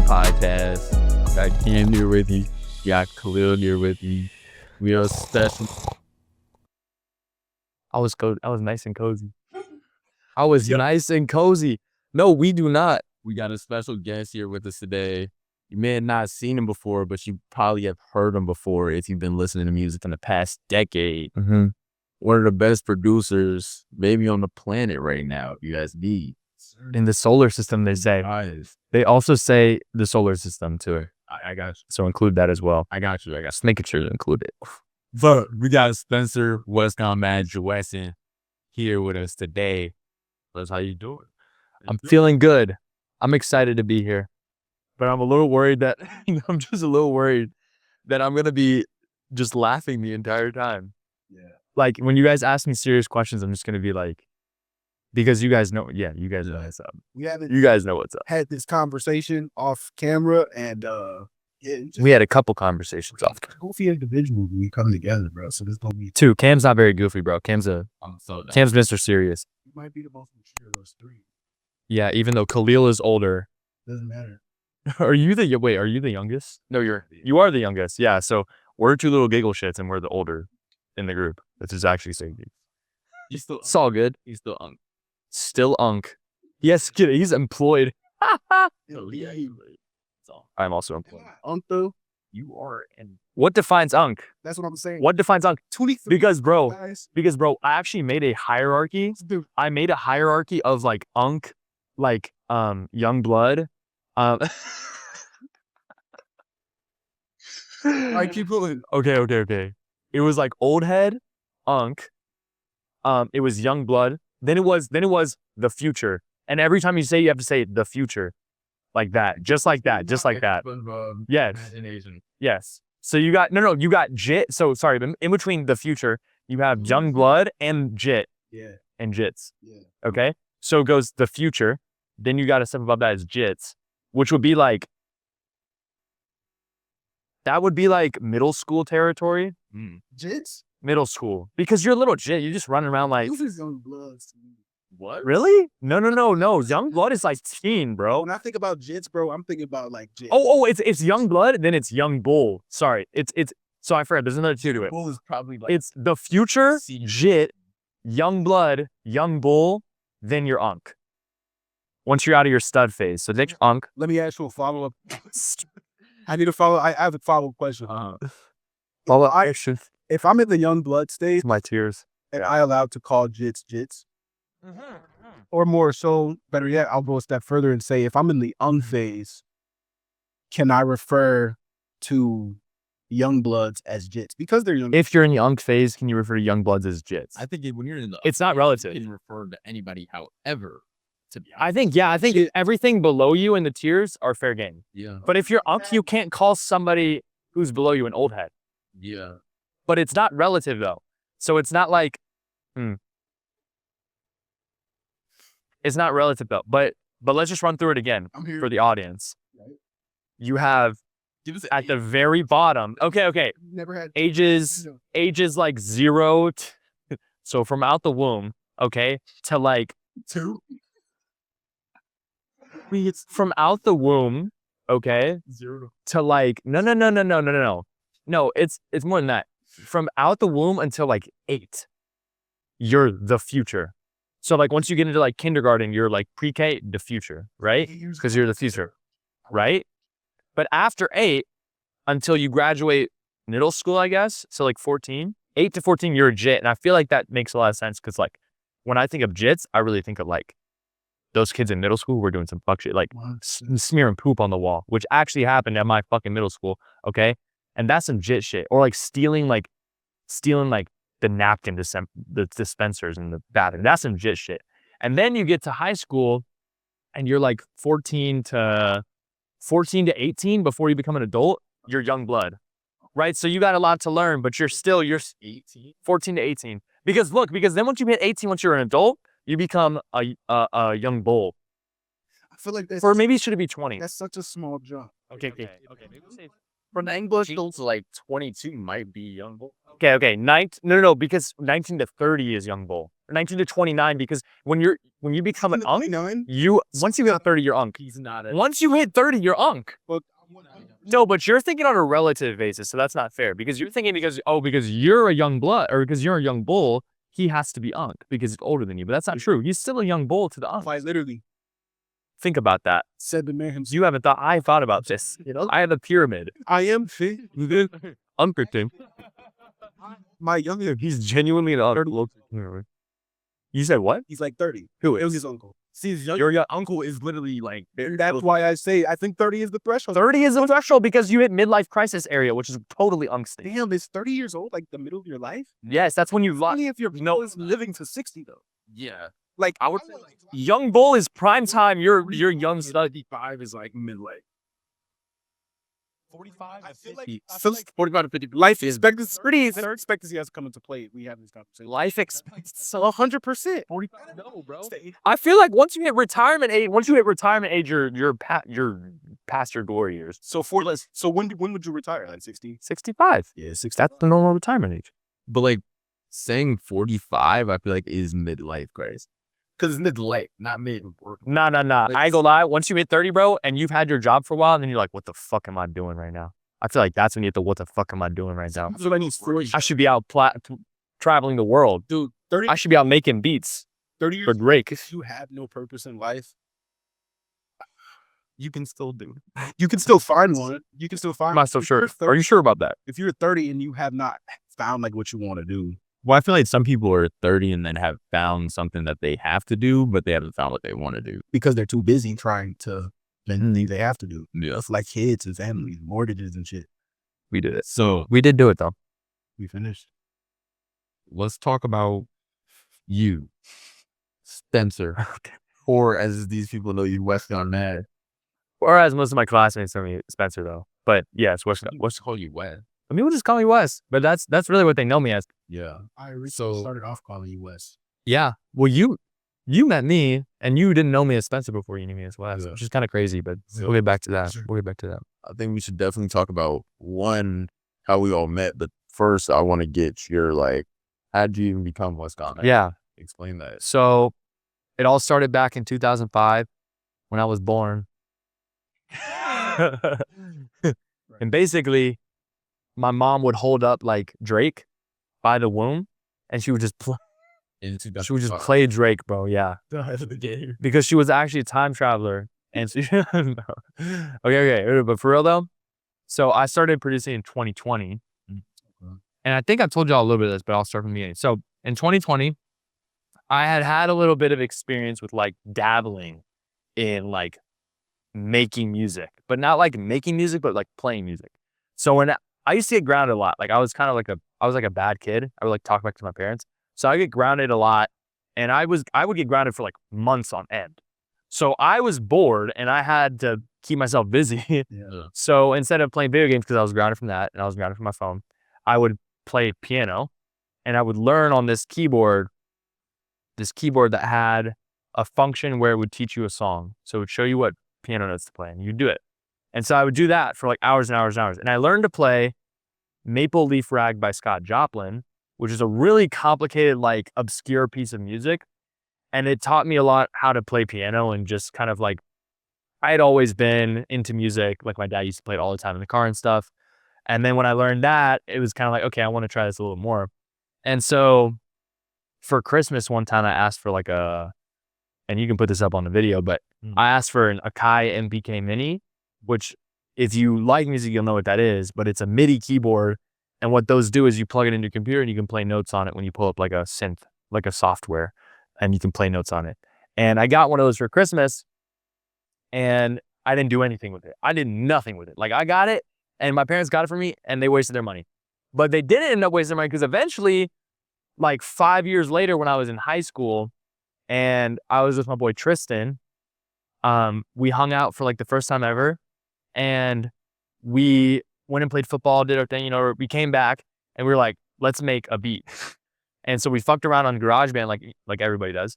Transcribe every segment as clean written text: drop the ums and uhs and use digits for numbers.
podcast. Got Cam here with me. Got Khalil here with me. We are special. I was nice and cozy. Nice and cozy. No, we do not. We got a special guest here with us today. You may have not seen him before, but you probably have heard him before if you've been listening to music in the past decade. Mm-hmm. One of the best producers maybe on the planet right now, if you ask me. In the solar system, they say. Nice. They also say the solar system too. I got you. So include that as well. I got you. Just making sure to include it. But we got Spencer Wessgonemad Jeweesson here with us today. That's how you doing? I'm feeling good. I'm excited to be here. But I'm a little worried that I'm going to be just laughing the entire time. Yeah. Like when you guys ask me serious questions, I'm just going to be like, because you guys know, you guys know what's up. You guys know what's up. Had this conversation off camera and we had a couple conversations off. Goofy individuals when we come together, bro. So this gonna be two. Cam's not very goofy, bro. Cam's Mr. Serious. You might be the most mature of those three. Yeah, even though Khalil is older. Doesn't matter. Are you the youngest? No, you are the youngest. Yeah, so we're two little giggle shits and we're the older in the group. This is actually saying it's all good. He's still unk. Still unk. Yes, kid, he's employed. I'm also employed. Unk though? You are What defines unk? That's what I'm saying. What defines unk? 23 Because bro, guys. I actually made a hierarchy. Dude. I made a hierarchy of like unk, like young blood. I keep going. Okay. It was like old head, unk. It was young blood. Then it was the future. And every time you say, you have to say the future, like that, just like that. Yes. Imagination. Yes. So you got you got jit. So sorry, but in between the future, you have young blood and jit. Yeah. And jits. Yeah. Okay. So it goes the future. Then you got a step above that is jits, which would be like, that would be like middle school territory. Jits? Middle school. Because you're a little jit. You're just running around like. This is young blood. What? Really? No. Young blood is like teen, bro. When I think about jits, bro, I'm thinking about like jits. It's young blood, then it's young bull. Sorry. It's so I forgot. There's another two to it. Bull is probably like It's the future, jit, young blood, young bull, then your unk. Once you're out of your stud phase. So next unk. Let me ask you a follow-up. I need a follow. I have a follow-up question. If I'm in the young blood stage, My tears. am I allowed to call jits? Or more so, better yet, I'll go a step further and say, if I'm in the unk phase, can I refer to young bloods as jits? Because they're young. If you're in the unk phase, can you refer to young bloods as jits? I think when you're in the It's not relative. You can refer to anybody however. To be I think everything below you in the tiers are fair game. Yeah. But if you're unk, you can't call somebody who's below you an old head. Yeah. But it's not relative though. So it's not like, It's not relative though. But let's just run through it again for the audience. Right. You have at the very bottom. Okay. Never had Ages like 0 so from out the womb, okay, to like 2. It's from out the womb, okay, 0 to like no. No, it's more than that. From out the womb until like 8, you're the future. So like once you get into like kindergarten, you're like pre-K, the future, right? Because you're the future, right? But after 8, until you graduate middle school, I guess, so like 14, 8 to 14, you're a jit. And I feel like that makes a lot of sense because like when I think of jits, I really think of like those kids in middle school who were doing some fuck shit, like smearing poop on the wall, which actually happened at my fucking middle school, okay? And that's some jit shit. Or like stealing the napkin the dispensers in the bathroom. That's some jit shit. And then you get to high school and you're like 14 to 18 before you become an adult, you're young blood, right? So you got a lot to learn, but you're 18. 14 to 18. Because then once you hit 18, once you're an adult, you become a young bull. I feel like that's Or maybe should it be 20? That's such a small jump. Okay. Maybe say from the English to like 22 might be young bull. Okay. No, because 19 to 30 is young bull. 19 to 29, because when you become an unk, 29? once you hit 30, you're unk. He's not. Once you hit 30, you're unk. Well, No, but you're thinking on a relative basis, so that's not fair. Because you're thinking because you're a young blood, or because you're a young bull, he has to be unk because he's older than you. But that's not true. He's still a young bull to the unk. I literally Think about that. said the man himself. You haven't thought. I thought about this. I have a pyramid. I am fit. Unk thing. My younger, He's genuinely an unk. You said what? he's like 30. Who It was his uncle. See, Your uncle is literally like. That's why I say I think 30 is the threshold. 30 is the threshold because you hit midlife crisis area, which is totally unk state. Damn, is 30 years old like the middle of your life? Yes, that's when you've lost. Only if you're living to 60 though. Yeah. Like I would say like Young bull is prime time. You're young stud. 55 is like midlife. 45. I feel like 45 to 50. life expectancy. Their expectancy has come into play. We have this conversation. Life expectancy. So 100%. 45. No, bro. I feel like once you hit retirement age, you're past your glory years. So when would you retire? Like 60? 65. Yeah, 60. That's the normal retirement age. But like saying 45, I feel like is midlife crisis. Because it's midlife, not mid. Nah. I ain't gonna lie. Once you hit 30, bro, and you've had your job for a while, and then you're like, what the fuck am I doing right now? I feel like that's when you hit the what the fuck am I doing right now? I should be out traveling the world. Dude, 30, I should be out making beats 30 years for Drake. if you have no purpose in life, You can still do it. you can still find one. You can still find I'm not so If sure. you're 30 Are you sure about that? If you're 30 and you have not found like what you want to do, Well, I feel like some people are 30 and then have found something that they have to do, but they haven't found what they want to do. because they're too busy trying to then they have to do. Yeah. It's like kids and families, mortgages and shit. We did it. So We did do it though. We finished. let's talk about you, Spencer, or as these people know you, Wessgonemad. Or as most of my classmates know me, Spencer though. But yes, What's call you Wes? I mean, we'll just call me Wes. But that's really what they know me as. Yeah. I So- started off calling you Wes. Yeah. Well, you met me and you didn't know me as Spencer before you knew me as Wes, Yeah. which is kind of crazy. But Yeah. we'll get back to that. Sure. We'll get back to that. I think we should definitely talk about one, how we all met. But first, I want to get your how did you even become Wessgonemad? Yeah. Explain that. So it all started back in 2005 when I was born. And basically, my mom would hold up like Drake by the womb, and she would just play Drake, bro. Yeah, because she was actually a time traveler, and she, okay. But for real though, so I started producing in 2020, and I think I've told y'all a little bit of this, but I'll start from the beginning. So in 2020, I had a little bit of experience with like dabbling in like making music, but not like making music, but like playing music. So when I used to get grounded a lot, like I was kind of like a bad kid. I would like talk back to my parents. So I get grounded a lot, and I would get grounded for like months on end. So I was bored and I had to keep myself busy. Yeah. So instead of playing video games, because I was grounded from that and I was grounded from my phone, I would play piano, and I would learn on this keyboard that had a function where it would teach you a song. So it would show you what piano notes to play, and you'd do it. And so I would do that for like hours and hours and hours. And I learned to play Maple Leaf Rag by Scott Joplin, which is a really complicated, like obscure piece of music. And it taught me a lot how to play piano, and just kind of like, I had always been into music. Like my dad used to play it all the time in the car and stuff. And then when I learned that, it was kind of like, okay, I want to try this a little more. And so for Christmas one time, I asked for like and you can put this up on the video, but I asked for an Akai MPK Mini, which if you like music, you'll know what that is, but it's a MIDI keyboard. And what those do is you plug it into your computer and you can play notes on it when you pull up like a synth, like a software, and you can play notes on it. And I got one of those for Christmas, and I didn't do anything with it. I did nothing with it. Like I got it and my parents got it for me and they wasted their money. But they didn't end up wasting their money because eventually, like 5 years later when I was in high school and I was with my boy Tristan, we hung out for like the first time ever, and we went and played football, did our thing, we came back and we were like, let's make a beat. And so we fucked around on GarageBand like everybody does.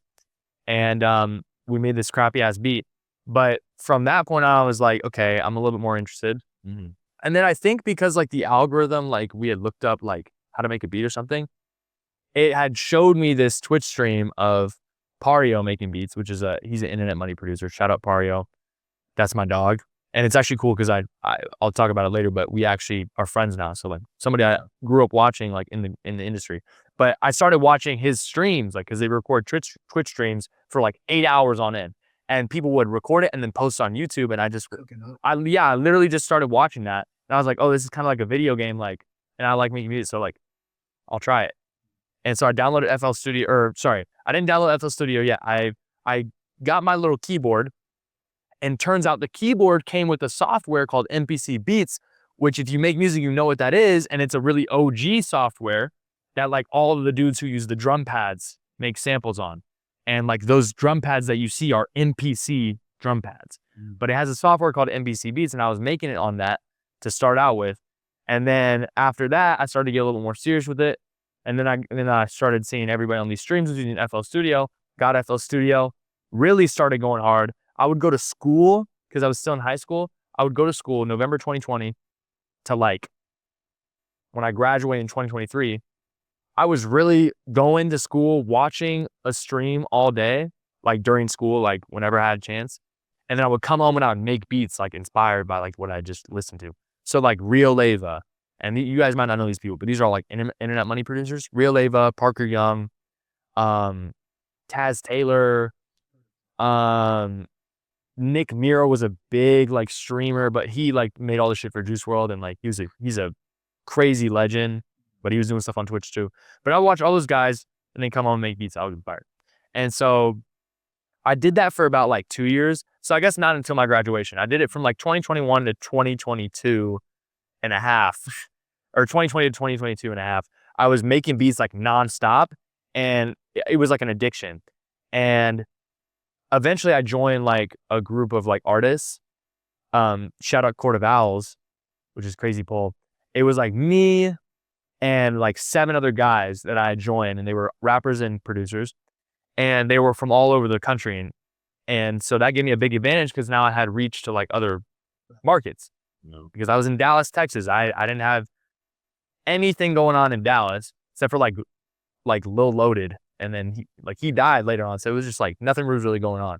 And we made this crappy ass beat. But from that point on, I was like, okay, I'm a little bit more interested. Mhm. And then I think because like the algorithm, like we had looked up like how to make a beat or something, it had showed me this Twitch stream of Pario making beats, which is he's an internet money producer. Shout out Pario. That's my dog. And it's actually cool because I'll talk about it later, but we actually are friends now. So like somebody I grew up watching like in the industry. But I started watching his streams, like, because they record Twitch streams for like 8 hours on end. And people would record it and then post on YouTube. And I literally just started watching that. And I was like, oh, this is kind of like a video game, like, and I like making music, so like, I'll try it. And so I downloaded FL Studio, I didn't download FL Studio yet. I got my little keyboard, and turns out the keyboard came with a software called MPC Beats, which if you make music, you know what that is. And it's a really OG software that like all of the dudes who use the drum pads make samples on. And like those drum pads that you see are MPC drum pads. But it has a software called MPC Beats, and I was making it on that to start out with. And then after that, I started to get a little more serious with it. And then I started seeing everybody on these streams was using FL Studio, got FL Studio, really started going hard. I would go to school, because I was still in high school. I would go to school November 2020 to like, when I graduated in 2023, I was really going to school, watching a stream all day, like during school, like whenever I had a chance. And then I would come home and I would make beats like inspired by like what I just listened to. So like Real Leva, and you guys might not know these people, but these are all like internet money producers. Real Leva, Parker Young, Taz Taylor, Nick Miro was a big like streamer, but he like made all the shit for Juice WRLD, and like he's a crazy legend, but he was doing stuff on Twitch too. But I would watch all those guys and then come home and make beats. I was inspired. And so I did that for about like 2 years. So I guess not until my graduation. I did it from like 2021 to 2022 and a half, or 2020 to 2022 and a half. I was making beats like nonstop, and it was like an addiction. And eventually I joined like a group of like artists. Shout out Court of Owls, which is crazy pull. It was like me and like 7 other guys that I joined, and they were rappers and producers, and they were from all over the country. And so that gave me a big advantage, because now I had reach to like other markets. Because I was in Dallas, Texas. I didn't have anything going on in Dallas except for like Lil Loaded. And then he died later on. So it was just like nothing was really going on.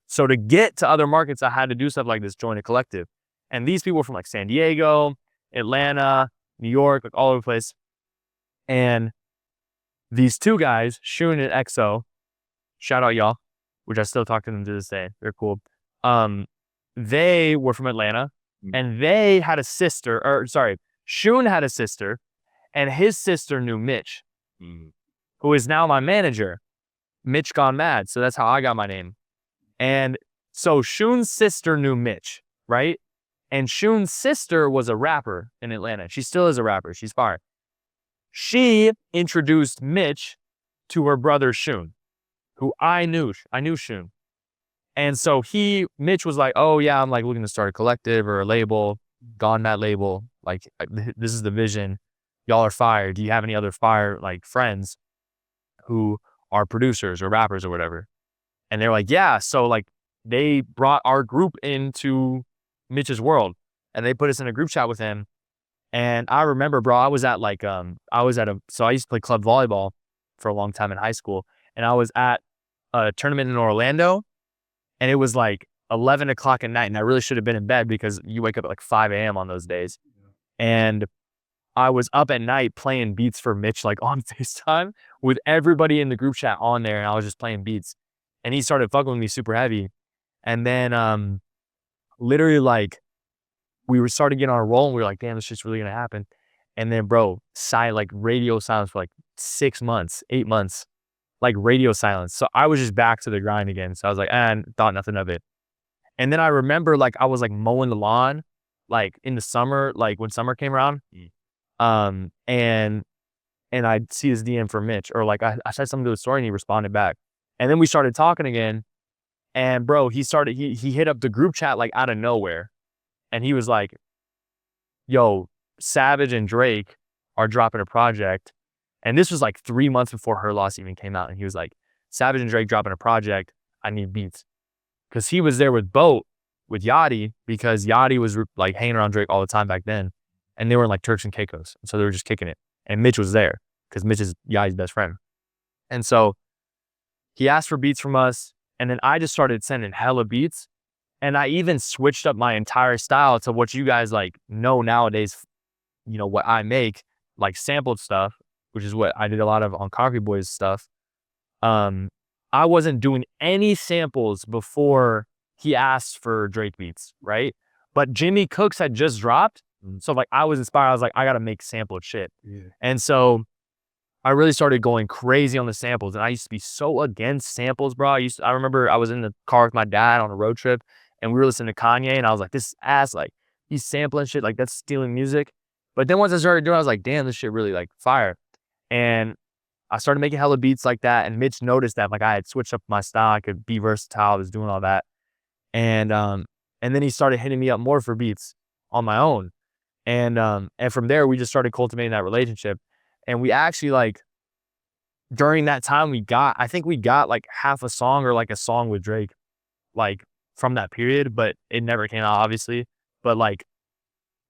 So to get to other markets, I had to do stuff like this, join a collective. And these people were from like San Diego, Atlanta, New York, like all over the place. And these 2 guys, Shun and EXO, shout out y'all, which I still talk to them to this day. They're cool. They were from Atlanta, and they had a sister, Shun had a sister, and his sister knew Mitch, who is now my manager, Mitch Gone Mad. So that's how I got my name. And so Shun's sister knew Mitch, right? And Shun's sister was a rapper in Atlanta. She still is a rapper. She's fire. She introduced Mitch to her brother Shun, who I knew. I knew Shun. And so Mitch was like, oh yeah, I'm like looking to start a collective or a label, Gonemad label. Like, this is the vision. Y'all are fire. Do you have any other fire like friends who are producers or rappers or whatever? And they're like, yeah. So like they brought our group into Mitch's world, and they put us in a group chat with him. And I remember, bro, I was at so I used to play club volleyball for a long time in high school, and I was at a tournament in Orlando, and it was like 11 o'clock at night, and I really should have been in bed, because you wake up at like 5 a.m. on those days. And I was up at night playing beats for Mitch, like on FaceTime with everybody in the group chat on there, and I was just playing beats. And he started fucking with me super heavy. And then literally like we were starting to get on a roll, and we were like, damn, this shit's really gonna happen. And then bro, like radio silence for like 6 months, 8 months, like radio silence. So I was just back to the grind again. So I was like, thought nothing of it. And then I remember like I was like mowing the lawn like in the summer, like when summer came around. And I'd see his DM for Mitch, or like I said something to the story, and he responded back. And then we started talking again. And bro, he hit up the group chat like out of nowhere. And he was like, yo, Savage and Drake are dropping a project. And this was like 3 months before Her Loss even came out. And he was like, Savage and Drake dropping a project. I need beats. Because he was there with with Yachty, because Yachty was like hanging around Drake all the time back then. And they were in like Turks and Caicos. So they were just kicking it. And Mitch was there, because Mitch is Yachty's best friend. And so he asked for beats from us, and then I just started sending hella beats. And I even switched up my entire style to what you guys like know nowadays, you know, what I make, like sampled stuff, which is what I did a lot of on Concrete Boys stuff. I wasn't doing any samples before he asked for Drake beats, right? But Jimmy Cooks had just dropped. So like I was inspired. I was like, I gotta make sampled shit. Yeah. And so I really started going crazy on the samples. And I used to be so against samples, bro. I remember I was in the car with my dad on a road trip and we were listening to Kanye and I was like, this ass, like he's sampling shit, like that's stealing music. But then once I started doing it, I was like, damn, this shit really like fire. And I started making hella beats like that. And Mitch noticed that like I had switched up my style. I could be versatile. I was doing all that. And then he started hitting me up more for beats on my own. And from there, we just started cultivating that relationship. And we actually like, during that time I think we got like half a song or like a song with Drake, like from that period, but it never came out obviously. But like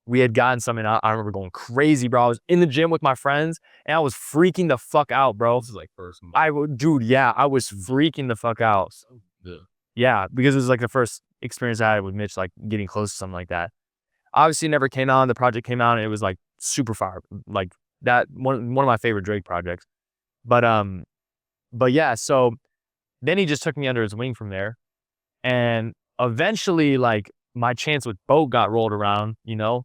we had gotten something. I remember going crazy, bro. I was in the gym with my friends and I was freaking the fuck out, bro. This is like first month. I was freaking the fuck out. Yeah, because it was like the first experience I had with Mitch, like getting close to something like that. Obviously, it never came on. The project came out and it was like super fire. Like that one of my favorite Drake projects. But yeah, so then he just took me under his wing from there. And eventually, like my chance with Boat got rolled around, you know?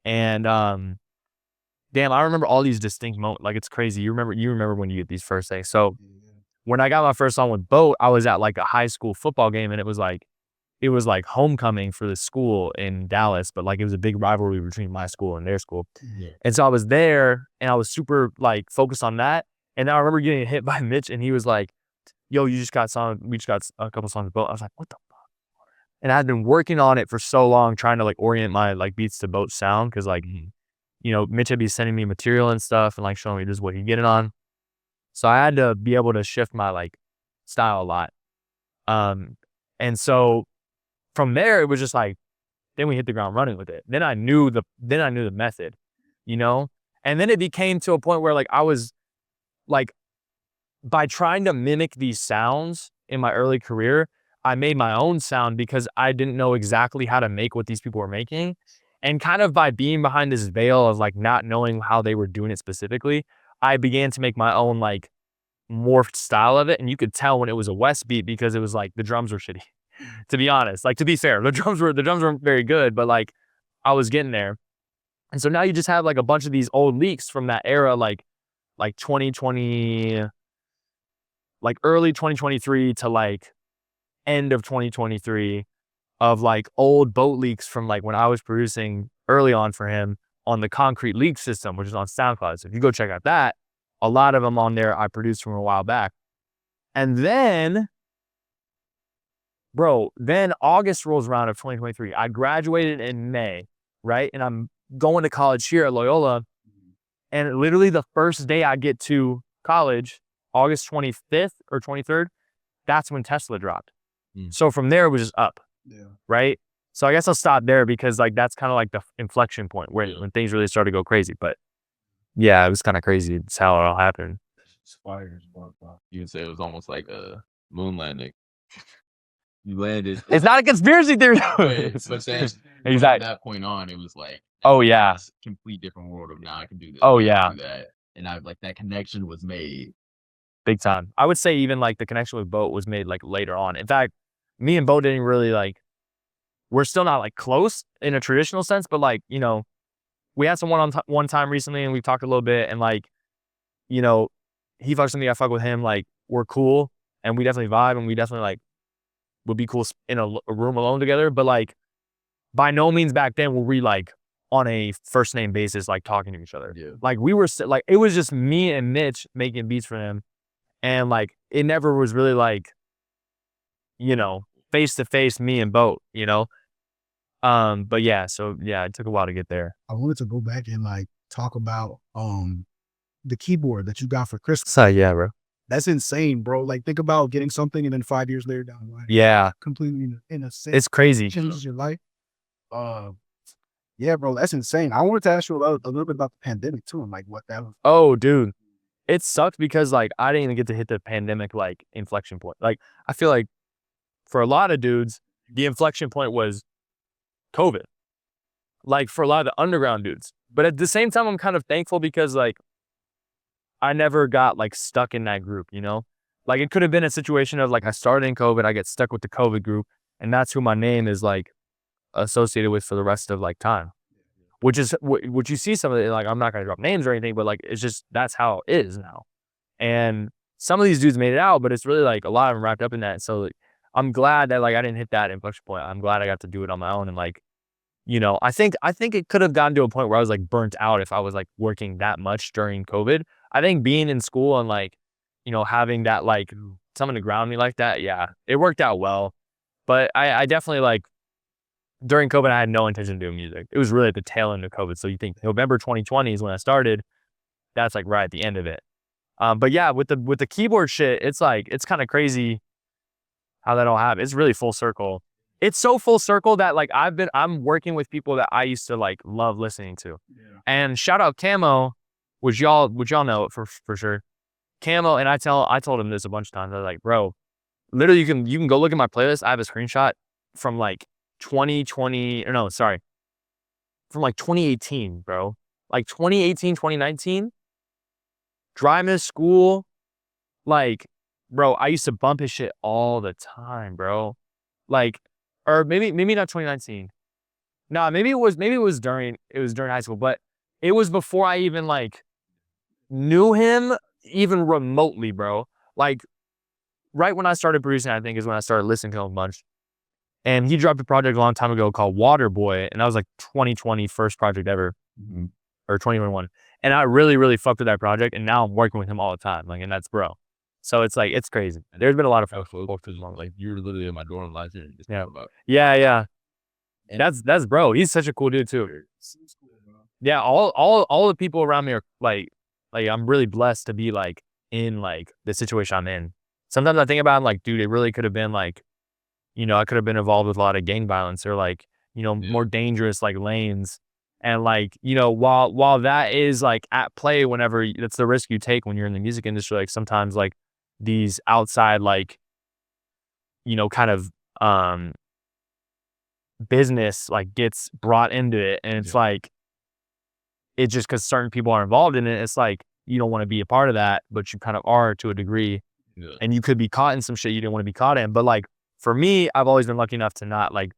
And damn, I remember all these distinct moments. Like it's crazy. You remember when you get these first things. So when I got my first song with Boat, I was at like a high school football game and it was like homecoming for the school in Dallas, but like it was a big rivalry between my school and their school. Yeah. And so I was there and I was super like focused on that. And I remember getting hit by Mitch and he was like, yo, we just got a couple songs with Boat. I was like, what the fuck? And I'd been working on it for so long, trying to like orient my like beats to Boat sound. Cause like, you know, Mitch would be sending me material and stuff and like showing me this is what he'd get it on. So I had to be able to shift my like style a lot. And so from there, it was just like, then we hit the ground running with it. Then I knew the method, you know? And then it became to a point where like, I was like, by trying to mimic these sounds in my early career, I made my own sound because I didn't know exactly how to make what these people were making. And kind of by being behind this veil of like not knowing how they were doing it specifically, I began to make my own like morphed style of it. And you could tell when it was a West beat because it was like the drums were shitty. To be honest, like to be fair, the drums weren't very good, but like I was getting there. And so now you just have like a bunch of these old leaks from that era, like 2020, like early 2023 to like end of 2023 of like old Boat leaks from like when I was producing early on for him on the Concrete Leak system, which is on SoundCloud. So if you go check out that, a lot of them on there I produced from a while back. And then, bro, then August rolls around of 2023. I graduated in May, right? And I'm going to college here at Loyola. And literally the first day I get to college, August 25th or 23rd, that's when Tesla dropped. So from there, it was just up, right? So I guess I'll stop there because like that's kind of like the inflection point where when things really started to go crazy. But yeah, it was kind of crazy. It's how it all happened. You would say it was almost like a moon landing. You landed. It's not a conspiracy theory. But then exactly. From that point on, it was like, oh yeah, complete different world of now I can do this. Oh yeah, do that. And I like that connection was made big time. I would say even like the connection with Boat was made like later on. In fact, me and Boat didn't really like. We're still not like close in a traditional sense, but like, you know, we had some one time recently and we've talked a little bit and like, you know, he fucks with me, I fuck with him. Like we're cool and we definitely vibe and we definitely like would be cool in a room alone together. But like by no means back then were we like on a first name basis, like talking to each other. Yeah. Like we were like, it was just me and Mitch making beats for him. And like, it never was really like, you know, face to face, me and Boat, you know? But yeah, so yeah, it took a while to get there. I wanted to go back and like talk about the keyboard that you got for Christmas. So yeah, bro. That's insane, bro. Like think about getting something and then 5 years later down the line. Yeah. Completely in a sense. It's crazy. Changes your life. Yeah, bro, that's insane. I wanted to ask you a little bit about the pandemic too and like what that was. Oh, dude. it sucked because like I didn't even get to hit the pandemic like inflection point. Like I feel like for a lot of dudes, the inflection point was COVID. Like for a lot of the underground dudes. But at the same time, I'm kind of thankful because like I never got like stuck in that group, you know? Like it could have been a situation of like I started in COVID, I get stuck with the COVID group, and that's who my name is like associated with for the rest of like time. Which is what you see some of it, like I'm not gonna drop names or anything, but like it's just that's how it is now. And some of these dudes made it out, but it's really like a lot of them wrapped up in that. So like, I'm glad that like I didn't hit that inflection point. I'm glad I got to do it on my own. And like, you know, I think it could have gotten to a point where I was like burnt out if I was like working that much during COVID. I think being in school and like, you know, having that like someone to ground me like that, yeah, it worked out well. But I definitely like during COVID, I had no intention of doing music. It was really at the tail end of COVID. So you think November 2020 is when I started. That's like right at the end of it. But yeah, with the keyboard shit, it's like it's kind of crazy how that all happened. It's really full circle. It's so full circle that like I'm working with people that I used to like love listening to. Yeah. And shout out Camo, which y'all know for sure. Camo, and I told him this a bunch of times. I was like, bro, literally you can go look at my playlist. I have a screenshot from like 2020 or no, sorry. From like 2018, bro. Like 2018, 2019. Driving to school. Like, bro, I used to bump his shit all the time, bro. Like, or maybe not 2019. No, maybe it was during high school, but it was before I even like knew him even remotely, bro. Like right when I started producing, I think is when I started listening to him a bunch. And he dropped a project a long time ago called Waterboy, and that was like 2020 first project ever, or 2021. And I really, really fucked with that project, and now I'm working with him all the time, like, and that's bro. So it's like it's crazy. There's been a lot of like you're literally in my dorm last year. Yeah. And that's bro. He's such a cool dude too. Yeah, all the people around me are like I'm really blessed to be like in like the situation I'm in. Sometimes I think about it, like, dude, it really could have been like, you know, I could have been involved with a lot of gang violence or like, you know, more dangerous like lanes. And like, you know, while that is like at play whenever that's the risk you take when you're in the music industry, like sometimes like these outside like, you know, kind of business like gets brought into it. And it's like, it's just because certain people are involved in it. It's like, you don't want to be a part of that, but you kind of are to a degree. Yeah. And you could be caught in some shit you didn't want to be caught in. But like, for me, I've always been lucky enough to not like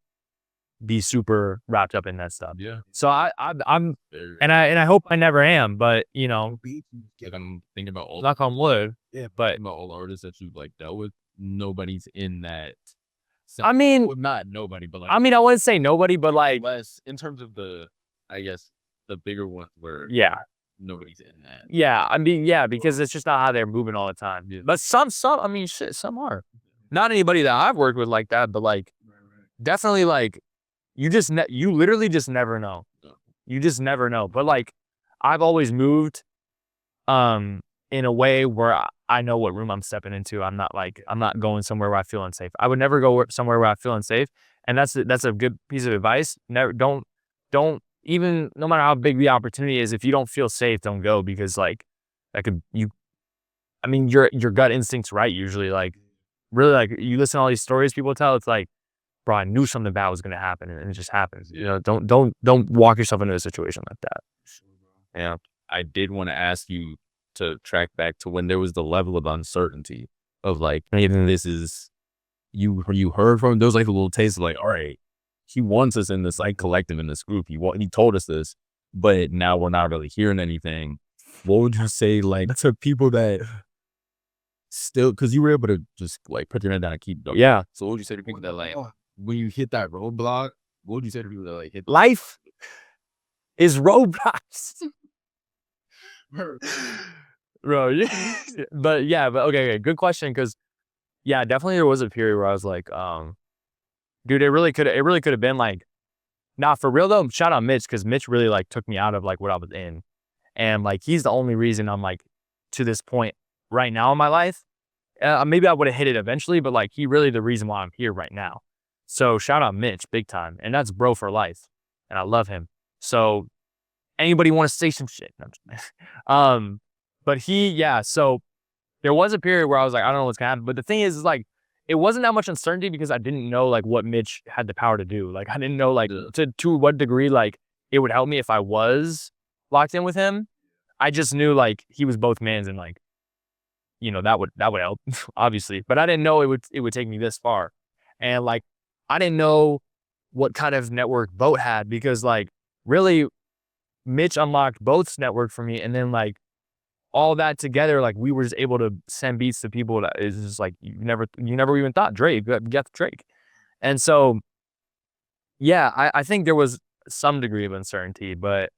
be super wrapped up in that stuff. Yeah. So I'm and I hope I never am, but you know, like I'm thinking about all knock on wood. Yeah, but about all the artists that you've like dealt with, nobody's in that. I mean, well, not nobody, but like I mean, I wouldn't say nobody, but like less in terms of the, I guess the bigger ones where nobody's in that. Yeah, I mean, yeah, because it's just not how they're moving all the time. Yeah. But some, I mean, shit, some are. Not anybody that I've worked with like that, but like definitely like you literally just never know. You just never know. But like I've always moved in a way where I know what room I'm stepping into. I'm not going somewhere where I feel unsafe. I would never go somewhere where I feel unsafe. And that's a good piece of advice. Never don't even, no matter how big the opportunity is, if you don't feel safe, don't go, because like that could I mean your gut instinct's right usually. Like really, like you listen to all these stories people tell, it's like, bro, I knew something bad was gonna happen, and it just happens. You know, don't walk yourself into a situation like that. Yeah, I did want to ask you to track back to when there was the level of uncertainty of like, maybe this is you heard from. There was like a little taste of like, all right, he wants us in this like collective in this group. He told us this, but now we're not really hearing anything. What would you say like to people that still, because you were able to just like put your head down and keep going? Yeah. So what would you say to people that like when you hit that roadblock? What would you say to people that like hit life is roadblocks? Bro, but okay, good question. Because yeah, definitely there was a period where I was like, dude, it really could have been like, not for real though. Shout out Mitch, because Mitch really like took me out of like what I was in, and like he's the only reason I'm like to this point right now in my life. Maybe I would have hit it eventually, but like he really the reason why I'm here right now. So shout out Mitch, big time, and that's bro for life, and I love him. So anybody want to say some shit? No, So there was a period where I was like, I don't know what's gonna happen. But the thing is like, it wasn't that much uncertainty because I didn't know like what Mitch had the power to do. Like I didn't know like to what degree like it would help me if I was locked in with him. I just knew like he was both mans and like, that would help obviously. But I didn't know it would take me this far. And like I didn't know what kind of network Boat had because like really Mitch unlocked Boat's network for me, and then like all that together, like we were just able to send beats to people that is just like you never even thought Drake get Drake. And so I think there was some degree of uncertainty, but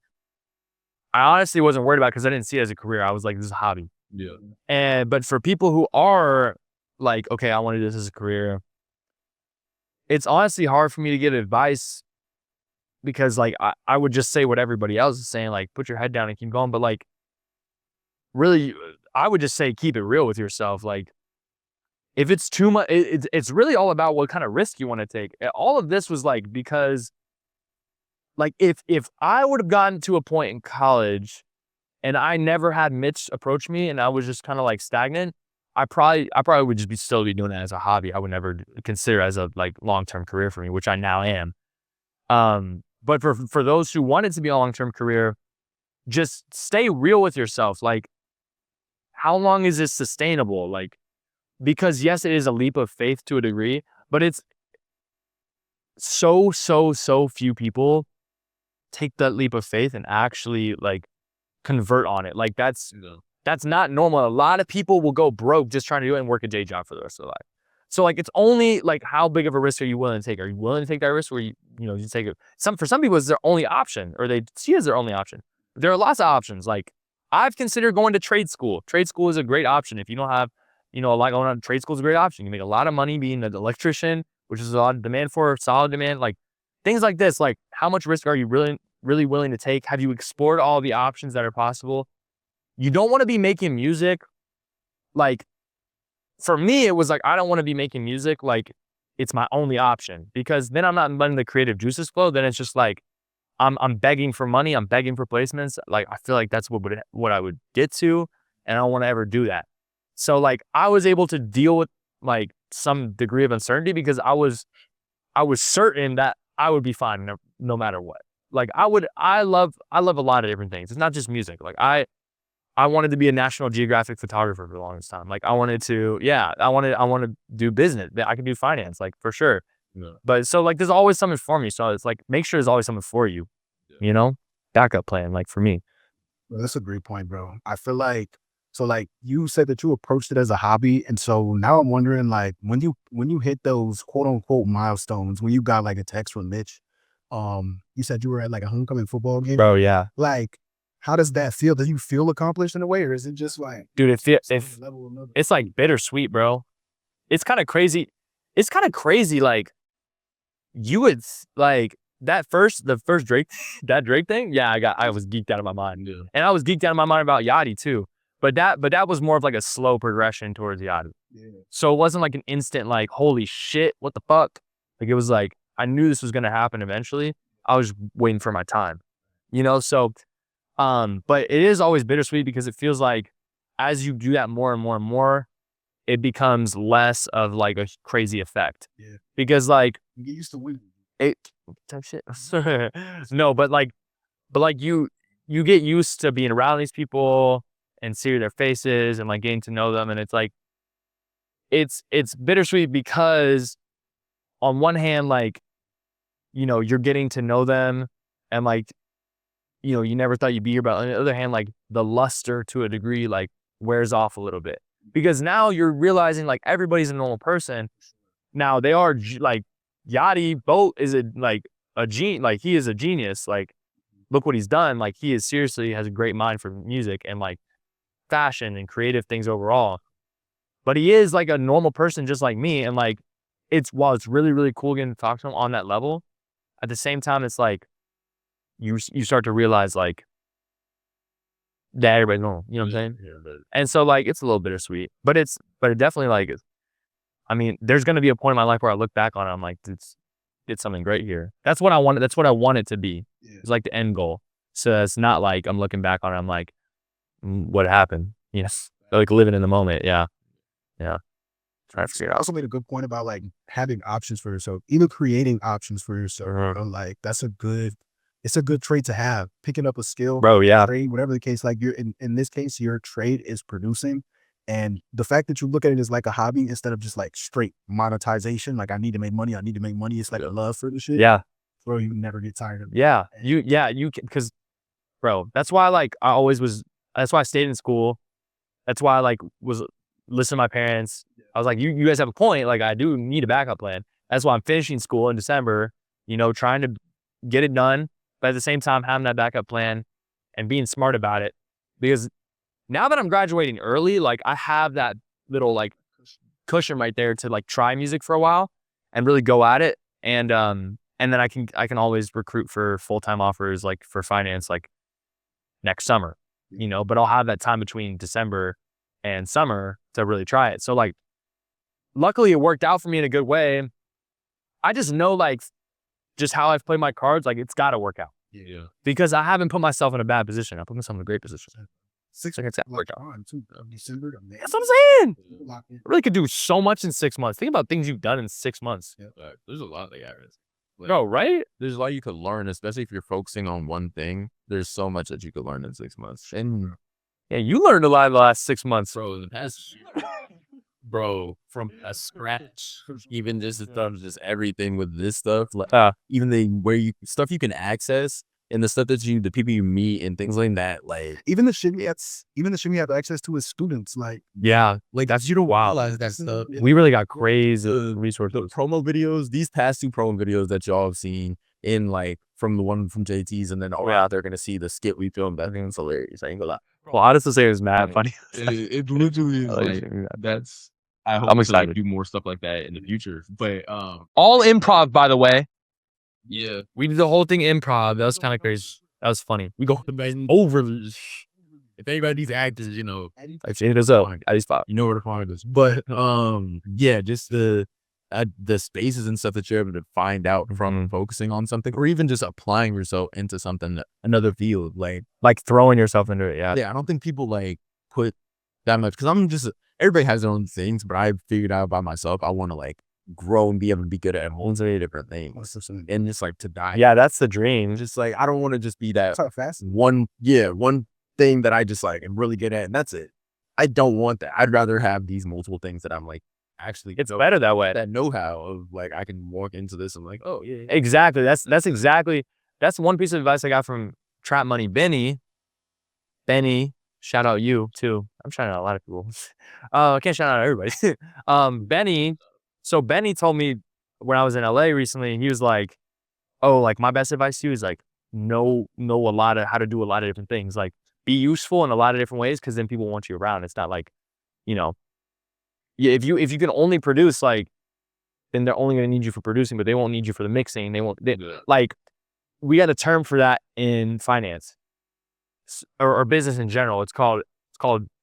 I honestly wasn't worried about it because I didn't see it as a career. I was like, this is a hobby. Yeah. But for people who are like, okay, I want to do this as a career, it's honestly hard for me to give advice because like I would just say what everybody else is saying, like put your head down and keep going. But like really, I would just say keep it real with yourself. Like if it's too much, it's really all about what kind of risk you want to take. All of this was like because like if I would have gotten to a point in college and I never had Mitch approach me and I was just kind of like stagnant, I probably would just still be doing that as a hobby. I would never consider as a like long-term career for me, which I now am. But for those who want it to be a long-term career, just stay real with yourself. Like, how long is this sustainable? Like, because yes, it is a leap of faith to a degree, but it's so few people take that leap of faith and actually like convert on it. Like that's not normal. A lot of people will go broke just trying to do it and work a day job for the rest of their life. So like it's only like how big of a risk are you willing to take? Are you willing to take that risk where you take it? For some people it's their only option, or they see it as their only option. There are lots of options. Like I've considered going to trade school. Trade school is a great option if you don't have a lot going on. Trade school is a great option. You make a lot of money being an electrician, which is a lot of demand for, solid demand. Like things like this. Like how much risk are you really willing to take? Have you explored all the options that are possible? You don't want to be making music. Like for me, it was like, I don't want to be making music like it's my only option, because then I'm not letting the creative juices flow. Then it's just like, I'm begging for money. I'm begging for placements. Like, I feel like that's what I would get to. And I don't want to ever do that. So like, I was able to deal with like some degree of uncertainty because I was certain that I would be fine no matter what. Like I love a lot of different things. It's not just music. Like I wanted to be a National Geographic photographer for the longest time. Like I want to do business. I can do finance, like for sure. Yeah. But so like, there's always something for me. So it's like, make sure there's always something for you, backup plan, like for me. Well, that's a great point, bro. I feel like, so like you said that you approached it as a hobby. And so now I'm wondering, like when you hit those quote unquote milestones, when you got like a text from Mitch, you said you were at like a homecoming football game. Bro, yeah. Like, how does that feel? Do you feel accomplished in a way, or is it just like, dude, it's like bittersweet, bro. It's kind of crazy. Like you would like the first Drake, that Drake thing. Yeah, I was geeked out of my mind. Yeah. And I was geeked out of my mind about Yachty too. But that was more of like a slow progression towards Yachty. Yeah. So it wasn't like an instant like, holy shit, what the fuck? Like it was like, I knew this was gonna happen eventually. I was waiting for my time. So but it is always bittersweet because it feels like as you do that more and more and more, it becomes less of like a crazy effect. Yeah. Because like you get used to winning. Type shit. No, but you get used to being around these people and seeing their faces and like getting to know them, and it's like it's bittersweet because on one hand, like you're getting to know them and like you never thought you'd be here, but on the other hand, like the luster to a degree like wears off a little bit, because now you're realizing like everybody's a normal person. Now they are like Yachty Boat is he is a genius. Like look what he's done. Like he is seriously has a great mind for music and like fashion and creative things overall. But he is like a normal person just like me, and like while it's really, really cool getting to talk to him on that level, at the same time it's like you start to realize like that everybody's normal, you know what I'm saying? Yeah, and so like it's a little bittersweet, but it definitely like, I mean, there's gonna be a point in my life where I look back on it, I'm like, did something great here. That's what I wanted. That's what I want it to be. Yeah. It's like the end goal. So it's not like I'm looking back on it, I'm like, what happened. Like living in the moment. Yeah. Trying to figure it I out. also made a good point about like having options for yourself, even creating options for yourself. Like it's a good trait to have. Picking up a skill, Bro, yeah. trade, whatever the case. Like in this case, your trade is producing, and the fact that you look at it as like a hobby instead of just like straight monetization. Like I need to make money. It's like a love for the shit. Yeah. Bro, you never get tired of it. Yeah. You can, because, bro, that's why that's why I stayed in school. That's why I like was listening to my parents. I was like, you guys have a point. Like I do need a backup plan. That's why I'm finishing school in December, trying to get it done, but at the same time having that backup plan and being smart about it. Because now that I'm graduating early, like I have that little like cushion right there to like try music for a while and really go at it. And then I can always recruit for full-time offers like for finance like next summer, but I'll have that time between December and summer to really try it. So like luckily it worked out for me in a good way. I just know like just how I've played my cards, like it's gotta work out. Yeah. Because I haven't put myself in a bad position. I put myself in a great position. Six Like it's gotta work out. December. That's what I'm saying. I really could do so much in 6 months. Think about things you've done in 6 months. There's a lot, like, No, right? there's a lot you could learn, especially if you're focusing on one thing. There's so much that you could learn in 6 months. And Yeah, you learned a lot in the last 6 months. bro, the past, bro, from a scratch, even just the stuff, just everything with this stuff, like even stuff you can access and the stuff the people you meet and things like that, like Even the shit we have access to as students, like Yeah, like that's you don't realize that stuff. we really got crazy The resources. promo videos, these past 2 promo videos that y'all have seen in like from the one from JT's, and then they're gonna see the skit we filmed. I think it's hilarious. I ain't gonna lie. Well, honestly, say it was mad funny. It literally is like that's. I hope I'm to excited. like, do more stuff like that in the future. But All improv, by the way. yeah, We did the whole thing improv. That was kind of crazy. That was funny. We go over. if anybody needs actors, I've seen it as well. At least 5. you know where to find us. But yeah, just the spaces and stuff that you're able to find out from focusing on something, or even just applying yourself into something, another field, Like throwing yourself into it. Yeah. yeah, I don't think people like put that much, because everybody has their own things, but I've figured out by myself I want to like grow and be able to be good at a whole many different things, and just like to die. Yeah, that's the dream. Just like I don't want to just be that that's how fast. one thing that I just like am really good at, and that's it. I don't want that. I'd rather have these multiple things that I'm like actually It's better that way. that know-how of like I can walk into this and like, oh yeah. Exactly. That's one piece of advice I got from Trap Money Benny. Shout out you too. I'm shouting out a lot of people. I can't shout out everybody. Benny. So Benny told me when I was in LA recently, he was like, "Oh, like my best advice to you is like know a lot of how to do a lot of different things. Like be useful in a lot of different ways, because then people want you around. It's not like, if you can only produce, like, then they're only gonna need you for producing, but they won't need you for the mixing. Like we got a term for that in finance or business in general. It's called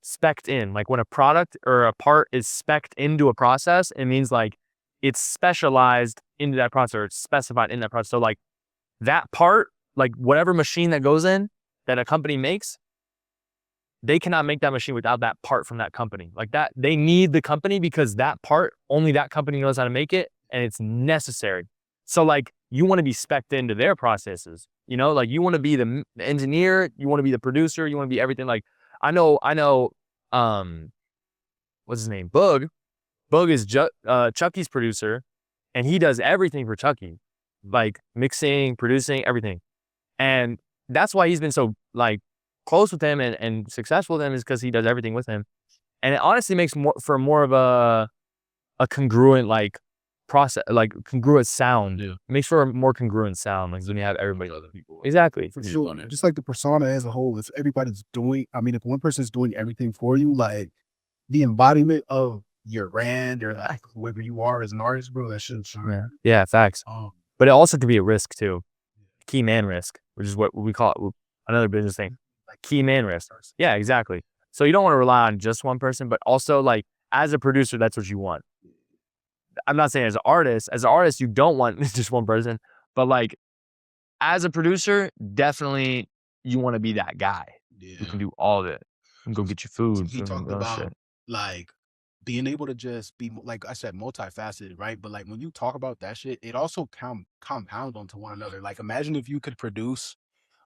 spec'd in. Like when a product or a part is spec'd into a process, it means like it's specialized into that process, or it's specified in that process. So like that part, like whatever machine that goes in that a company makes, they cannot make that machine without that part from that company. Like that, they need the company because that part, only that company knows how to make it, and it's necessary. So like you want to be spec'd into their processes, like you want to be the engineer, you want to be the producer, you want to be everything. Like I know, what's his name? Bug is Chucky's producer, and he does everything for Chucky, like mixing, producing, everything. And that's why he's been so like close with him and successful with him, is because he does everything with him. And it honestly makes more of a congruent like process, like congruent sound. Yeah. It makes for a more congruent sound, like when you have everybody. Other people. Exactly. For sure. Just like the persona as a whole, if everybody's doing, if one person's doing everything for you, like the embodiment of your brand or like whoever you are as an artist, bro, that shouldn't shine. Yeah, facts. But it also could be a risk too. Key man risk, which is what we call it, another business thing. Like key man risk. Yeah, exactly. So you don't want to rely on just one person, but also like as a producer, that's what you want. I'm not saying as an artist, you don't want just one person, but like as a producer, definitely you want to be that guy who can do all of it. And go get your food. He talked Oh, about shit. like being able to just be like I said, multifaceted, right? But like when you talk about that shit, it also compounds onto one another. Like imagine if you could produce,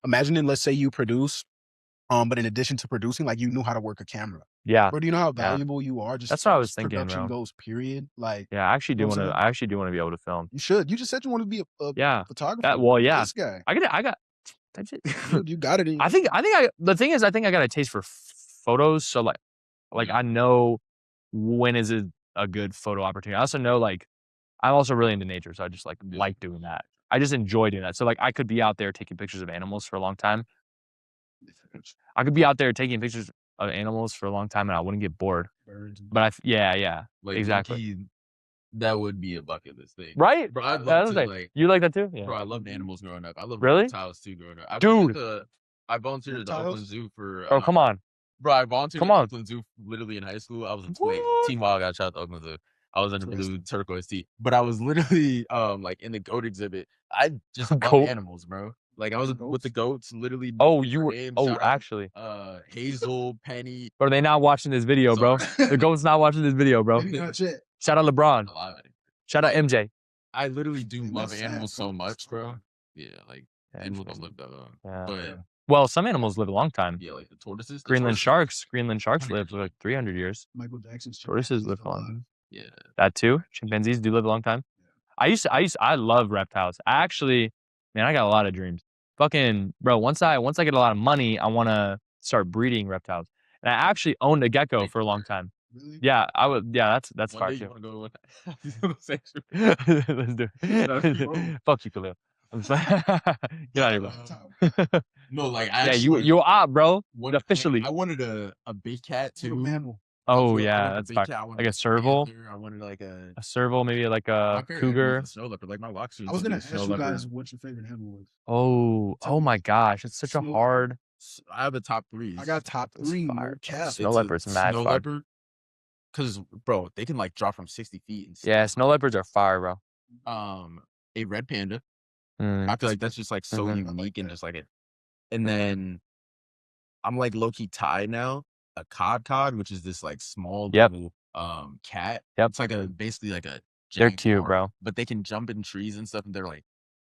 let's say you produce, but in addition to producing, like you knew how to work a camera. Yeah. Bro, do you know how Yeah. valuable you are? Just That's what I as was thinking, production bro. goes, period. Like Yeah, I actually you do know what want I'm to. saying? I actually do want to be able to film. You should. You just said you want to be a Yeah. photographer. Well, yeah. This guy. I got. That's it. You got it. I think the thing is, I think I got a taste for photos. So like I know when is a good photo opportunity. I also know like I'm also really into nature, so I just like doing that. I just enjoy doing that. So like I could be out there taking pictures of animals for a long time. I could be out there taking pictures of animals for a long time, and I wouldn't get bored. Birds. But yeah, Like, exactly. low-key, that would be a bucket list thing. Right? Bro, I'd Yeah, love to, like, like, you like that too? Yeah. bro, I loved animals growing up. I loved Really? reptiles too growing up. Dude. I volunteered at the Reptiles? Oakland Zoo for. Oh, come on. Bro, I volunteered Come at the on. Oakland Zoo literally in high school. I was in What? Team Wild got shot at the Oakland Zoo. I was in a blue turquoise tee. But I was literally like in the goat exhibit. I just love Goat? animals, bro. Like I was with the goats, literally. Oh, you were. names, Oh, shout out, actually. Hazel, Penny. Bro, they not watching this video, bro. The goat's not watching this video, bro. Shout out LeBron. Shout out MJ. I literally do love animals so much, bro. Yeah, like animals don't live that long. Yeah. But Well, some animals live a long time. yeah, like the tortoises. Greenland sharks live like 300 years. Michael Jackson's Tortoises live a long time. Yeah. That too. Chimpanzees do live a long time. I love reptiles. I actually, man, I got a lot of dreams. Fucking bro, once I get a lot of money, I want to start breeding reptiles. And I actually owned a gecko for a long time. Really? Yeah, I would. Yeah, that's One fire day too. you want to go with Let's do it. Fuck you, Khalil. I'm sorry. Get out of here, bro. No, like Yeah, actually, you out, bro. one- Officially. I wanted a big cat too. Mammal. Oh I yeah, wanted a that's big fire. cat, I wanted Like a serval, panther, I wanted like a serval, maybe like my a favorite animal cougar. was a snow leopard. Like my lobster. I was gonna a ask snow you leopard. guys what your favorite animal was. Oh my gosh, it's such a Snow hard. I have a top 3. I got top 3. fire. Cap. Snow leopard's mad snow fire. leopard. Cause bro, they can like drop from 60 feet. And Yeah, snow leopards are fire, bro. A red panda. Mm. I feel like that's just like so Mhm. unique and just like it. And then I'm like low key tied now. A cod, which is this like small Yep. little cat. Yep. It's like basically like a They're giant cute, car, bro. but they can jump in trees and stuff, and they're like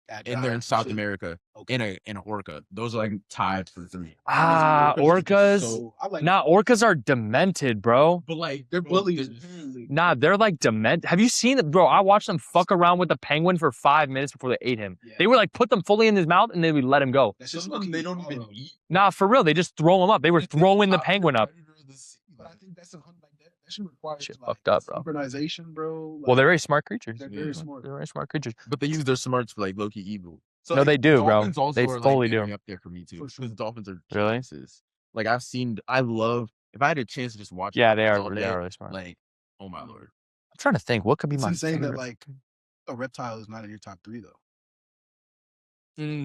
That and they're guy. in South Shit. America Okay. in a orca. Those are like tied for 3. Orcas. So, I like Nah, orcas are demented, bro. But like they're bro, bullies. Nah, they're like dement. Have you seen it, bro? I watched them fuck around with the penguin for 5 minutes before they ate him. Yeah. They would like put them fully in his mouth and they would let him go. That's just some of them they don't even follow. eat. Nah, for real, they just throw him up. They were throwing the Top penguin up. predator of the sea, But I like, think that's that should require Shit like, fucked up, bro. synchronization, bro. Well, they're very smart creatures. They're very smart. They're very smart creatures. But they use their smarts for like low key evil. So No, like, they do, bro. dolphins also They are, fully like, do. very up there for me too. For sure. Because dolphins are Really? geniuses. Like I love if I had a chance to just watch. Yeah, they dolphins all are. They day, are really smart. Like, oh my lord. I'm trying to think. What could be It's my insane that favorite? like a reptile is not in your top 3 though.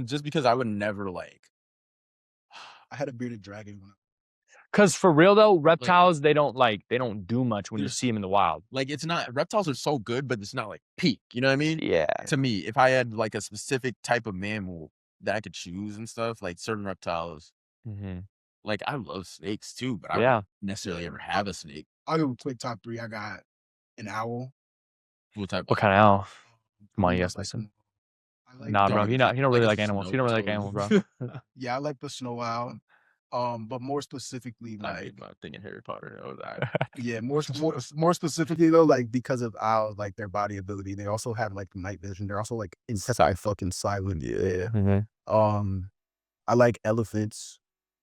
Just because I would never like. I had a bearded dragon when Because for real though, reptiles they don't do much when you There's- see them in the wild. Like it's not reptiles are so good, but it's not like peak. You know what I mean? Yeah. To me, if I had like a specific type of mammal that I could choose and stuff, like certain reptiles, Mm-hmm. like I love snakes too, but I Yeah. wouldn't necessarily ever have a snake. I'll give a quick top 3. I got an owl. What type? What kind of owl? Come on, I you guys like listen. them. I like Nah, the- bro. He don't really a like animals. He don't really like animals, bro. Yeah, I like the snow owl. But more specifically, like I'm thinking Harry Potter. Oh, that. yeah, more specifically though, like because of owls, like their body ability, they also have like night vision. They're also like inside fucking silent. Yeah. Mm-hmm. I like elephants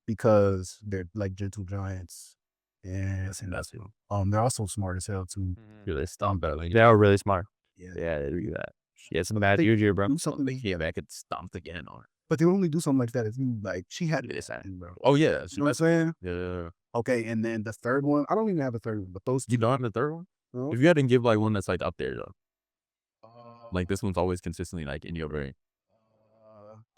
because they're like gentle giants. And that's it. They're also smart as hell too. Really stomp better. They are really smart. Yeah. Yeah, they do that. Yeah, some bad juju, bro. Do something they, Yeah, that could stomp again on. but they only do something like that if you like she had Yes, this, bro. Oh yeah, You know what I'm saying? yeah. Okay, and then the third one, I don't even have a third one, but those You don't have the third one? No. If you had to give like one that's like up there though, like this one's always consistently like in your brain.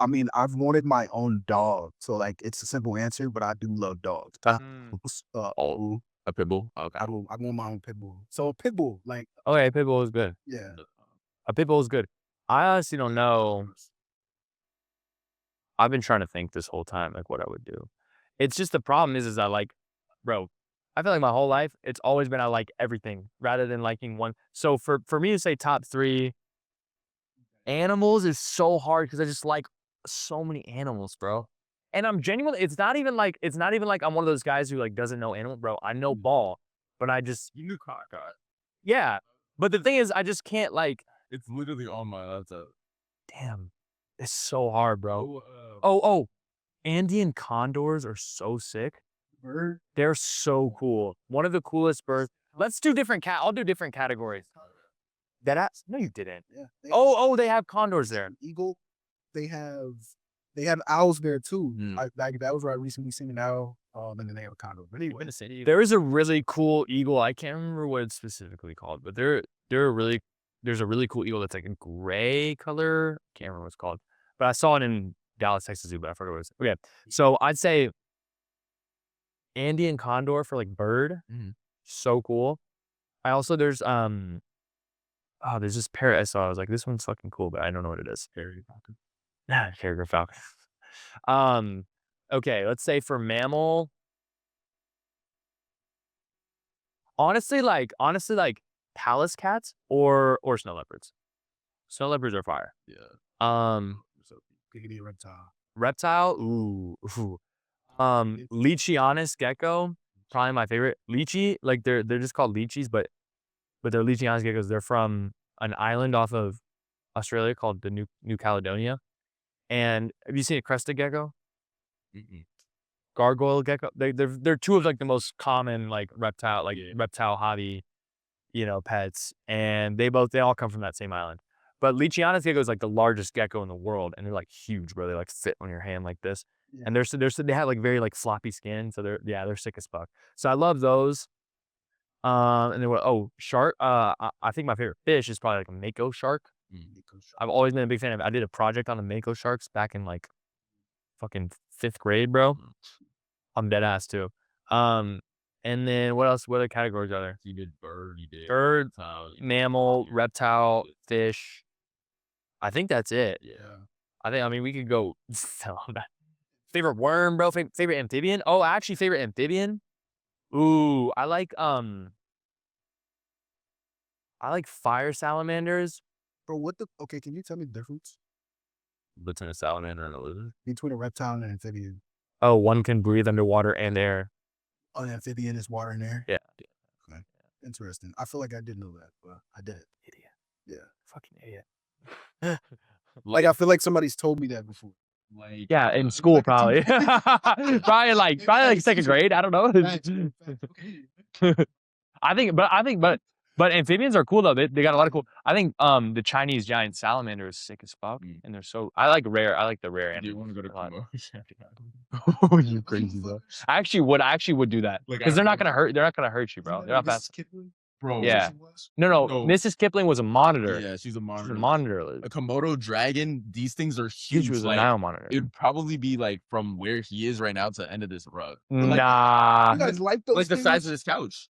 I mean, I've wanted my own dog, so like it's a simple answer, but I do love dogs. Oh, a pit bull. Okay. I want my own pit bull. So a pit bull, like Okay, pit bull is good. yeah, A pit bull is good. I honestly don't know. I've been trying to think this whole time, like what I would do. It's just the problem is I like bro, I feel like my whole life, it's always been I like everything rather than liking one. So for me to say top 3 animals is so hard because I just like so many animals, bro. And I'm genuinely, it's not even like I'm one of those guys who like doesn't know animal, bro. I know ball, but I just, You knew cockeyed. yeah. But the thing is, I just can't like, It's literally on my laptop. damn, it's so hard, bro. Oh, Oh, Andean condors are so sick. Bird. They're so cool. One of the coolest birds. Let's do different I'll do different categories. No, you didn't. Yeah. They have condors there. Eagle. They have owls there too. Hmm. That was where I recently seen an owl. And then they have a condor. But anyway, There is a really cool eagle. I can't remember what it's specifically called, but there's a really cool eagle that's like a gray color. Can't remember what it's called, but I saw it in Dallas, Texas Zoo, but I forgot what it was. Okay, so I'd say Andean condor for like bird. Mhm. So cool. There's this parrot I saw. I was like, this one's fucking cool, but I don't know what it is. Peregrine falcon. Okay, let's say for mammal. Honestly, like palace cats or snow leopards. Snow leopards are fire. Yeah. giggity reptile. Reptile. Ooh. Leachianus gecko. Probably my favorite. Lychee, like they're just called lychees, but they're Leachianus geckos. They're from an island off of Australia called the New Caledonia. And have you seen a crested gecko? Mm-mm. Gargoyle gecko. They're two of like the most common like reptile hobby, pets, and they all come from that same island. But Leachianus gecko is like the largest gecko in the world, and they're like huge, bro. They like fit on your hand like this, Yeah. and they have like very like floppy skin, so they're sick as fuck. So I love those. And then shark. I think my favorite fish is probably like a mako shark. I've always been a big fan of it. I did a project on the mako sharks back in like fucking 5th grade, bro. I'm dead ass too. And then what else? What other categories are there? You did bird. You did Bird, reptile, mammal, reptile, fish. I think that's it. Yeah. I mean, we could go. Favorite worm, bro. Favorite amphibian. Oh, actually, favorite amphibian. Ooh, I like fire salamanders. Bro, okay, can you tell me the difference Between a salamander and a lizard. between a reptile and an amphibian? Oh, one can breathe underwater and air. An amphibian is water and air? Yeah. Okay. Interesting. I feel like I didn't know that, but I did. Idiot. Yeah. Fucking idiot. Like, I feel like somebody's told me that before. Like Yeah, in school probably. probably like 2nd grade. I don't know. I think, but amphibians are cool though. They got a lot of cool. I think the Chinese giant salamander is sick as fuck, and they're so. I like the rare Do you want to go to animals. Komodo? Oh, you crazy, bro. I actually would do that Like, because they're not gonna hurt you, bro. They're not fast. Bro. Yeah. No. Mrs. Kipling was a monitor. Yeah, she's a monitor. She's a monitor. A Komodo dragon. These things are She huge. was a Like, Nile monitor. it'd probably be like from where he is right now to the end of this rug. Nah. You guys like those Like the things? size of this couch.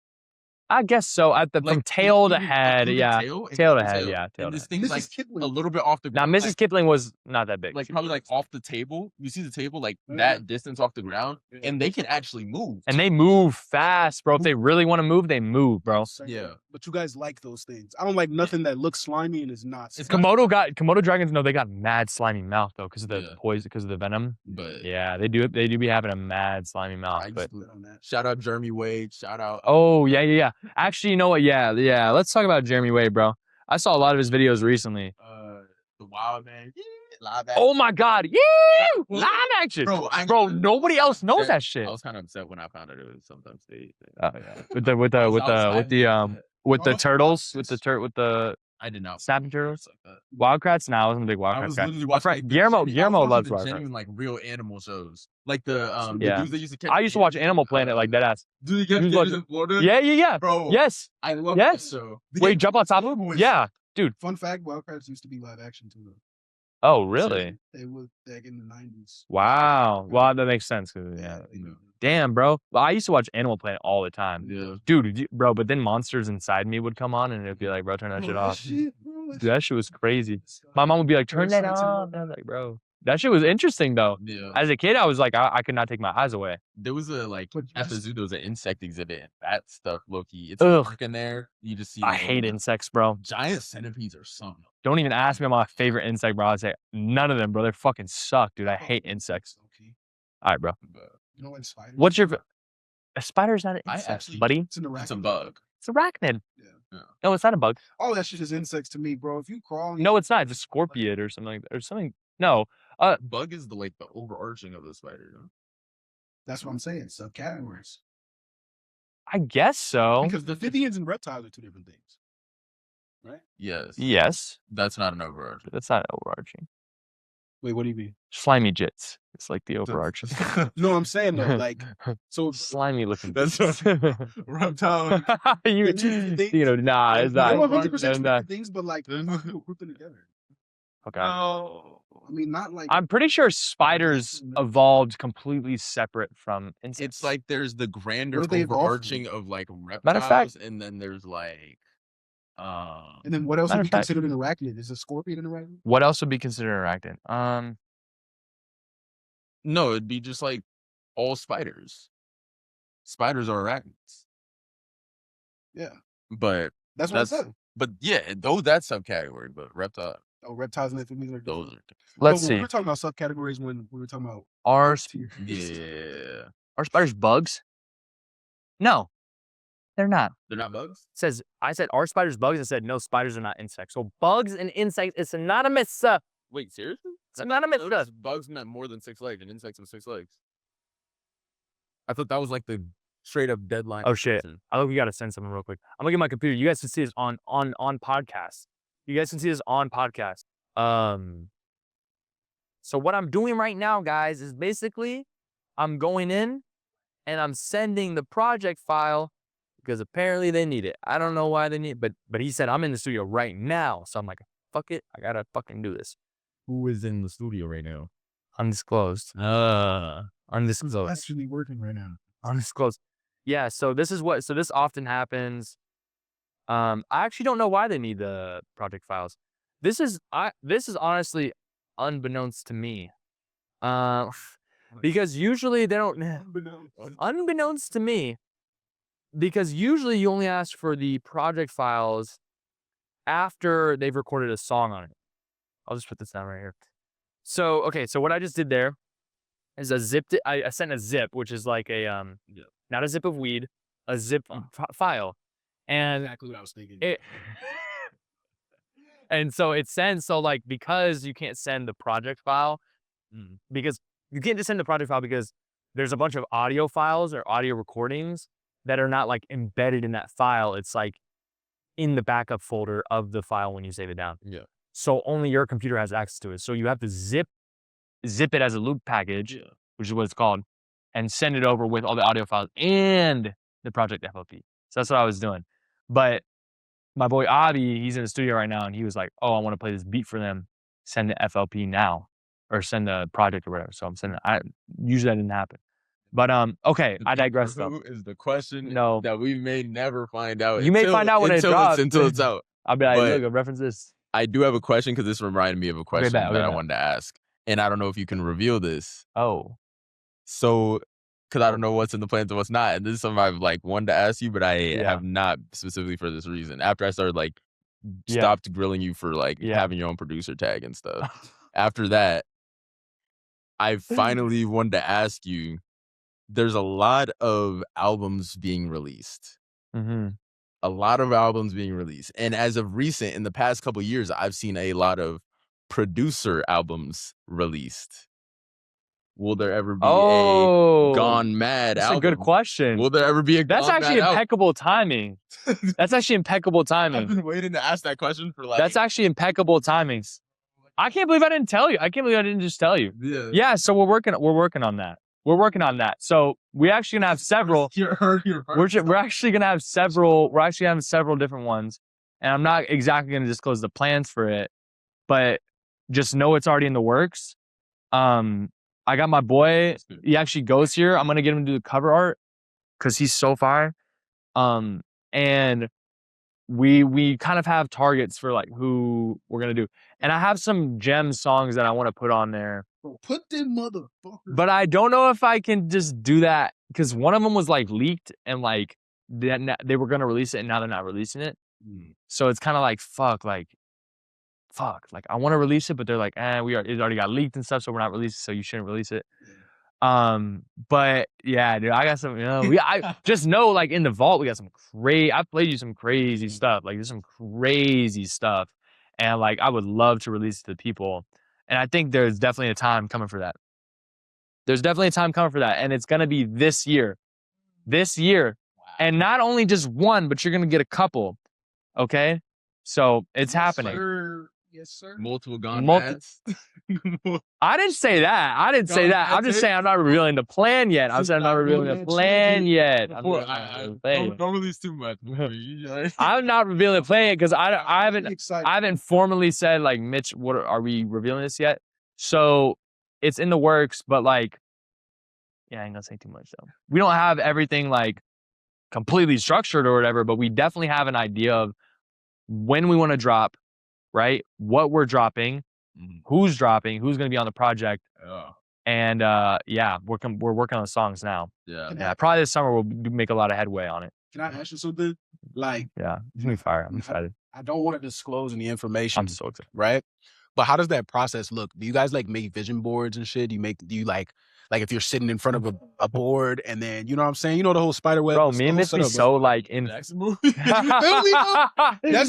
I guess so. From tail to head, yeah. Tail to head, yeah. And this thing's like Mrs. Kipling. a little bit off the Now, ground. Mrs. Kipling was not that big. Like probably like off the table. You see the table like Yeah. that distance off the ground, and they can actually move. And they move fast, bro. If they really want to move, they move, bro. Yeah. But you guys like those things. I don't like nothing that looks slimy and is not. It's Komodo dragons. No, they got mad slimy mouth though, because of the Yeah. poison, because of the venom. But Yeah, they do. They do be having a mad slimy mouth. I But just- on that. shout out Jeremy Wade. Shout out. oh yeah. Actually, you know what? Yeah. Let's talk about Jeremy Wade, bro. I saw a lot of his videos recently. The Wild Man. Yeah, live action. Oh my god, yeah, live action, Bro, bro. Nobody else knows that shit. I was kind of upset when I found out it was sometimes they. Oh yeah, with the turtles, with the I did not. snapping turtles. Like that. Wildcats? No, I wasn't a big I Wildcats was guy. literally My watching friend like, Guillermo loves the Wildcats. genuine like real animal shows, like the Yeah. dudes that used to catch. I used to watch Animal Planet like that ass. Do you catch You watch- gators in Florida? Yeah. bro. Yes. I love Yes. that show. Wait, jump on top of him? Yeah. Fun fact: Wildcats used to be live action too. Though. Oh, really? They were back in the 90s. Wow. Well, that makes sense. 'Cause, yeah. Damn, bro. Well, I used to watch Animal Planet all the time. Yeah. Dude, bro, but then Monsters Inside Me would come on and it'd be like, bro, turn that shit off. Dude, that shit was crazy. My mom would be like, turn that off. And I was like, bro. That shit was interesting though. Yeah. As a kid, I was like, I could not take my eyes away. There was a at the zoo. There was an insect exhibit. And that stuff, low-key. It's Ugh. dark in there. You just see. I hate insects, bro. Giant centipedes or something. Don't even ask me my favorite insect, bro. I'd say none of them, bro. They fucking suck, dude. I hate insects. Okay. All right, bro. You know what spider? What's your a spider's not an I insect, actually- buddy? It's an arachnid. It's a bug. It's arachnid. Yeah. No, it's not a bug. All that shit is insects to me, bro. If you crawl, No, it's not. It's a scorpion or something like that. Or something. No. Bug is the overarching of the spider. No? that's what I'm saying. Subcategories. I guess so. Because the amphibians and reptiles are two different things, right? Yes. Yes. That's not an overarching. That's not overarching. Wait, what do you mean? Slimy jits. It's like the overarching. No, I'm saying though, like, so Slimy looking. That's jits. reptile. you, things. you know, nah, it's I not. know 100% It's different not. things, but like, group them together. Okay. Oh. I mean, not like I'm pretty sure spiders evolved completely separate from insects. It's like there's the grander What do they evolve overarching of reptiles, Matter of fact- and then there's And then what else Matter would be of fact- considered an arachnid? Is a scorpion an arachnid? What else would be considered arachnid? no, it'd be just like all spiders. Spiders are arachnids, Yeah, but that's what I said. though that's subcategory, but reptile Oh, reptiles and amphibians are different. those are Let's We see. were talking about subcategories when we were talking about Are yeah. are spiders bugs? No, they're not. They're not bugs. I said, are spiders bugs? I said, no, spiders are not insects. So bugs and insects is synonymous. Wait, seriously? Synonymous. Bugs meant more than 6 legs, and insects have 6 legs. I thought that was like the straight up deadline. Oh shit! I think we gotta send something real quick. I'm gonna get my computer. You guys can see this on podcast. You guys can see this on podcast. So what I'm doing right now, guys, is basically I'm going in and I'm sending the project file because apparently they need it. I don't know why they need it, but he said I'm in the studio right now. So I'm like, fuck it, I gotta fucking do this. Who is in the studio right now? Undisclosed. Undisclosed. actually working right now. Undisclosed. Yeah, so this often happens. I actually don't know why they need the project files. This is honestly unbeknownst to me. Because usually they don't unbeknownst to me, because usually you only ask for the project files after they've recorded a song on it. I'll just put this down right here. So, okay, so what I just did there is I sent a zip, which is like a not a zip of weed, a zip file. And Exactly what I was thinking. And so it sends, so like, because you can't send the project file, because you can't just send the project file because there's a bunch of audio files or audio recordings that are not like embedded in that file. It's like in the backup folder of the file when you save it down. Yeah. So only your computer has access to it. So you have to zip it as a loop package, which is what it's called, and send it over with all the audio files and the project FLP. So that's what I was doing. But my boy Avi, he's in the studio right now, and he was like, "Oh, I want to play this beat for them. Send the FLP now, or send the project or whatever." So I'm sending. Usually that didn't happen, but okay, I digress though. Who is the question No. that we may never find out. You may find out when it drops. Until it's out. I'll be like, But- "Look, reference this." I do have a question because this reminded me of a question bet. that I wanted to ask, and I don't know if you can reveal this. Oh, So, because I don't know what's in the plans and what's not, and this is something I've wanted to ask you, but I have not specifically for this reason. After I started stopped grilling you for having your own producer tag and stuff. After that, I finally wanted to ask you. There's a lot of albums being released. mm-hmm. A lot of albums being released, and as of recent, in the past couple of years, I've seen a lot of producer albums released. Will there ever be a Gonemad That's album? a good question. Will there ever be a That's Gonemad actually album? impeccable timing. That's actually impeccable I've timing. been waiting to ask that question for That's actually impeccable timings. I can't believe I didn't tell you. I can't believe I didn't just tell you. Yeah, so we're working on that. We're working on that. So we're actually gonna have several. We're actually gonna have several. We're actually having several different ones, and I'm not exactly gonna disclose the plans for it, but just know it's already in the works. I got my boy. He actually goes here. I'm gonna get him to do the cover art because he's so fire. And we kind of have targets for like who we're gonna do, and I have some gem songs that I want to put on there. Bro, put them motherfuckers. But I don't know if I can just do that because one of them was like leaked and like they were gonna release it and now they're not releasing it. So it's kind of like fuck. Like I want to release it, but they're like, it already got leaked and stuff, so we're not releasing, so you shouldn't release it. But yeah, dude, I got some, I just know like in the vault, we got some I've played you some crazy stuff. Like there's some crazy stuff. And like, I would love to release it to people. And I think there's definitely a time coming for that. There's definitely a time coming for that. And it's going to be this year. Wow. And not only just one, but you're going to get a couple. Okay. So it's happening. Sir. Yes, sir. Multiple Gonemads. I didn't say that. I'm just saying I'm not revealing the plan yet. I'm saying I'm not revealing the plan yet. Don't release too much. I'm not revealing the plan yet because I haven't formally said like, Mitch, what are we revealing this yet? So it's in the works, but like, yeah, I ain't gonna say too much though. We don't have everything like completely structured or whatever, but we definitely have an idea of when we want to drop. Right? What we're dropping, who's dropping, who's going to be on the project. And yeah, we're working on the songs now. Yeah. Probably this summer we'll make a lot of headway on it. Can I ask you something? Like, yeah, it's gonna be fire. I'm excited. I don't want to disclose any information. I'm so excited. Right? But how does that process look? Do you guys like make vision boards and shit? Do you like if you're sitting in front of a board and then, you know what I'm saying? You know the whole spider web. Bro, me and Mitch be so like in. That's what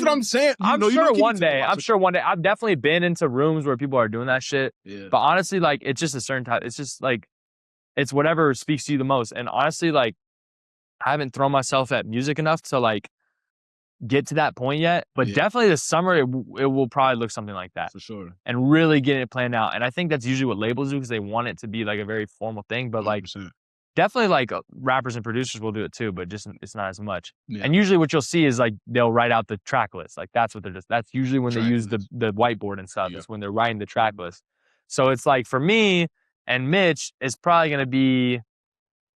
I'm saying. I'm sure one day. I've definitely been into rooms where people are doing that shit. Yeah. But honestly, like it's just a certain type. It's just like, it's whatever speaks to you the most. And honestly, like I haven't thrown myself at music enough to like get to that point yet, but definitely this summer it will probably look something like that for sure, and really get it planned out. And I think that's usually what labels do because they want it to be like a very formal thing. But like 100%. Definitely like rappers and producers will do it too, but just it's not as much. And usually what you'll see is like they'll write out the track list. Like that's what that's usually when they use the whiteboard and stuff. It's when they're writing the track list. So it's like for me and Mitch, it's probably gonna be.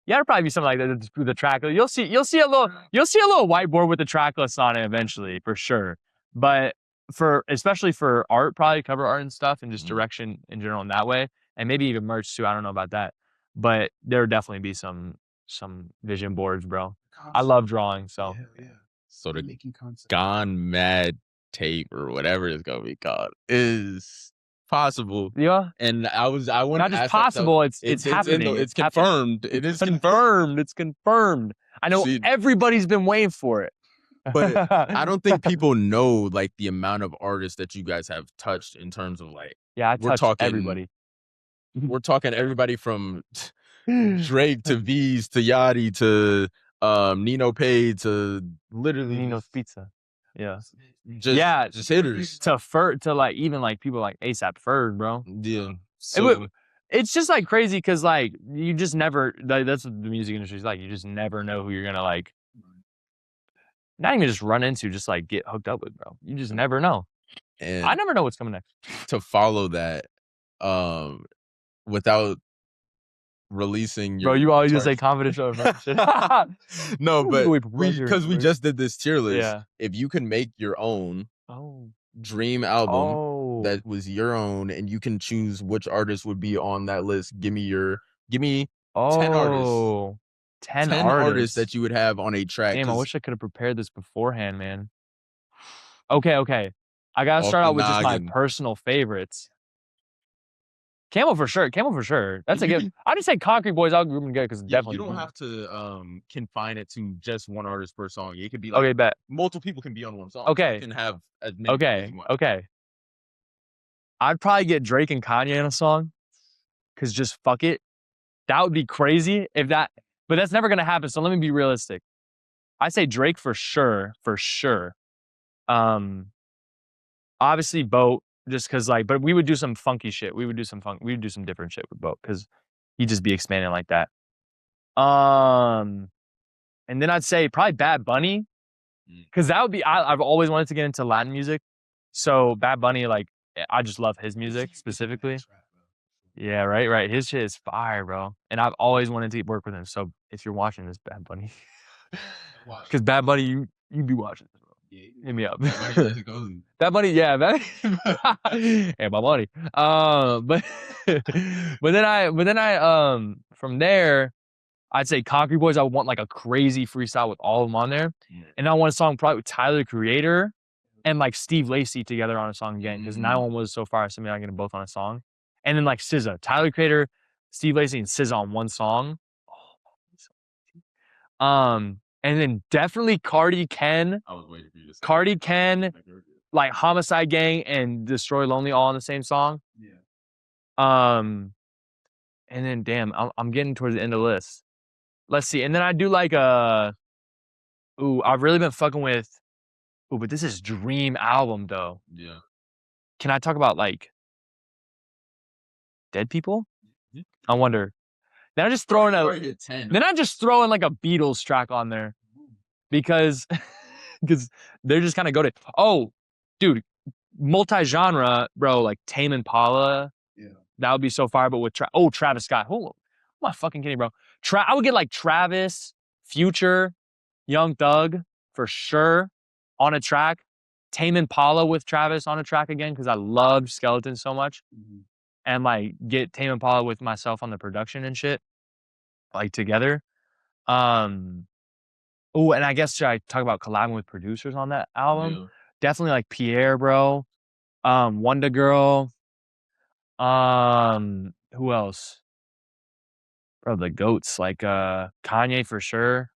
Yeah, it'll probably be something like that. The track list. You'll see a little whiteboard with the track list on it eventually, for sure. But especially for art, probably cover art and stuff, and just direction in general in that way, and maybe even merch too. I don't know about that, but there'll definitely be some vision boards, bro. I love drawing, so. Yeah. So the Gonemad tape or whatever it's gonna be called is possible. Yeah. And I want not just possible, it's happening. It's confirmed. It is confirmed. It's confirmed. I know everybody's been waiting for it. But I don't think people know like the amount of artists that you guys have touched in terms of like we're talking everybody. We're talking everybody from Drake to V's to Yachty to Nino Pay to literally Nino's Pizza. Yeah. Just hitters. To like even like people like ASAP Ferg, bro. Yeah. So, it's just like crazy because like you just never that's what the music industry is like. You just never know who you're gonna like not even just run into, just like get hooked up with, bro. You just never know. And I never know what's coming next. To follow that, without releasing your bro, you always just say confidential information. No, but because we just did this tier list. Yeah. If you can make your own dream album that was your own, and you can choose which artist would be on that list, give me 10 artists. 10 artists that you would have on a track. Damn, I wish I could have prepared this beforehand, man. Okay. I gotta start out with just my personal favorites. Camel for sure. That's a good. I just say Concrete Boys. I'll group them together because definitely. You don't have to confine it to just one artist per song. It could be like bet. Multiple people can be on one song. Okay. You can have as many as you want. Okay. I'd probably get Drake and Kanye in a song, because just fuck it. That would be crazy if that. But that's never gonna happen. So let me be realistic. I say Drake for sure. Obviously Boat. Just because, like, but we would do some funky shit. We would do some different shit with Boat because he'd just be expanding like that. And then I'd say probably Bad Bunny, because that would be. I've always wanted to get into Latin music, so Bad Bunny, like, I just love his music specifically. Yeah, right. His shit is fire, bro. And I've always wanted to work with him. So if you're watching this, Bad Bunny, because Bad Bunny, you be watching this, bro. Hit me up. Cozy. That money, yeah, that hey, my money. But then I from there, I'd say Concrete Boys. I want like a crazy freestyle with all of them on there, and I want a song probably with Tyler the Creator and like Steve Lacy together on a song again, because 911 was so far, so maybe I get them both on a song, and then like SZA, Tyler the Creator, Steve Lacy, and SZA on one song. And then definitely Cardi Ken. I was waiting for you to say Cardi Ken, like Homicide Gang and Destroy Lonely all on the same song. Yeah. And then damn, I'm getting towards the end of the list. Let's see. And then I do like I've really been fucking with but this is Dream album though. Yeah. Can I talk about like dead people? Yeah. I wonder. Then I just throw in like a Beatles track on there. Because they're just kind of goated. Oh, dude, multi-genre, bro, like Tame Impala. Yeah. That would be so fire, but with Travis Scott. Who am I fucking kidding, bro? I would get like Travis, Future, Young Thug for sure on a track. Tame Impala with Travis on a track again, because I loved Skeleton so much. And like get Tame Impala with myself on the production and shit. Like together. Oh, and I guess should I talk about collabing with producers on that album? Yeah. Definitely like Pierre, bro. Wonder Girl. Who else? Bro, the goats like Kanye for sure.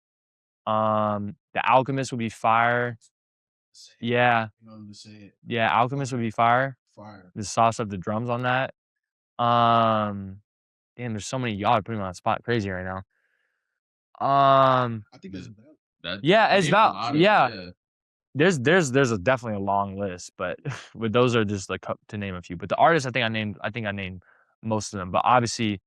The Alchemist would be fire. Yeah. Yeah, Alchemist would be fire. The sauce of the drums on that. Damn, there's so many y'all putting me on the spot. Crazy right now. I think that's yeah, it's about yeah. There's definitely a long list, but those are just like to name a few. But the artists I think I named most of them. But obviously,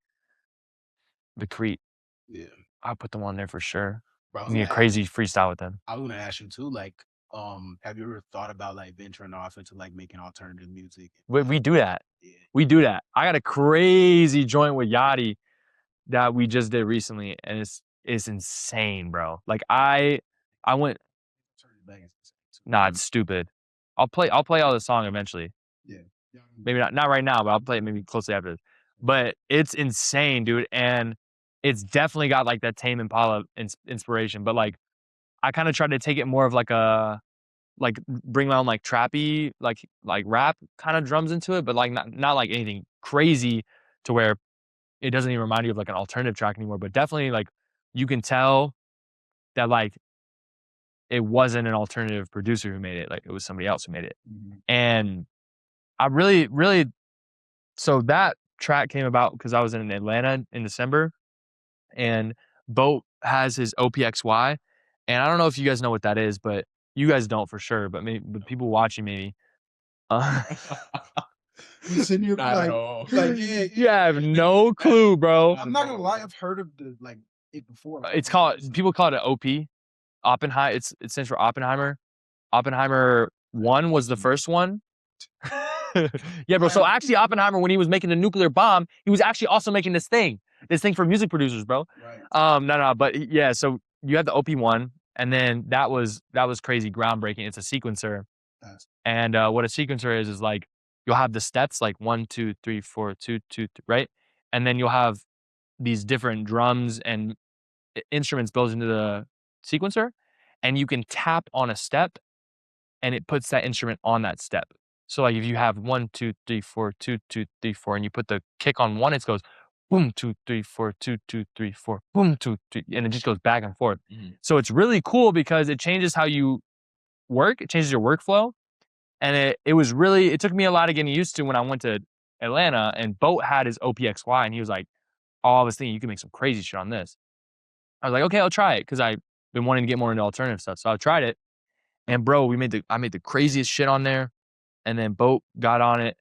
the Crete. Yeah. I'll put them on there for sure. Bro, Need a crazy freestyle with them. I was gonna ask you too, like, have you ever thought about like venturing off into like making alternative music? We do that. Yeah. We do that. I got a crazy joint with Yachty that we just did recently, and it's insane, bro. Like I went. Nah, it's stupid. I'll play all the song eventually. Yeah. Maybe not right now, but I'll play it maybe closely after this. But it's insane, dude, and it's definitely got like that Tame Impala inspiration. But like, I kind of tried to take it more of like a bring my own like trappy like rap kind of drums into it, but like not like anything crazy to where it doesn't even remind you of like an alternative track anymore. But definitely like you can tell that like it wasn't an alternative producer who made it, like it was somebody else who made it. And I really so that track came about because I was in Atlanta in December, and Boat has his OPXY, and I don't know if you guys know what that is, but you guys don't for sure, but maybe the people watching maybe Listen, you're like yeah, you have no clue, bro. I'm not gonna lie, I've heard of it before. People call it an OP. Oppenheimer. It stands for Oppenheimer. Oppenheimer 1 was the first one. Yeah, bro. So actually, Oppenheimer, when he was making the nuclear bomb, he was actually also making this thing for music producers, bro. Right. No, but yeah. So you have the OP1, and then that was crazy, groundbreaking. It's a sequencer, and what a sequencer is like you'll have the steps like 1, 2, 3, 4, 2, 2, 3, right, and then you'll have these different drums and instruments built into the sequencer, and you can tap on a step and it puts that instrument on that step. So like if you have 1, 2, 3, 4, 2, 2, 3, 4, and you put the kick on one, it goes boom, 2, 3, 4, 2, 2, 3, 4, boom, 2, 3, and it just goes back and forth. So it's really cool because it changes how you work, it changes your workflow. And it took me a lot of getting used to when I went to Atlanta, and Boat had his OPXY, and he was like, oh, I was thinking you can make some crazy shit on this. I was like, okay, I'll try it, because I've been wanting to get more into alternative stuff. So I tried it, and bro, I made the craziest shit on there, and then Boat got on it,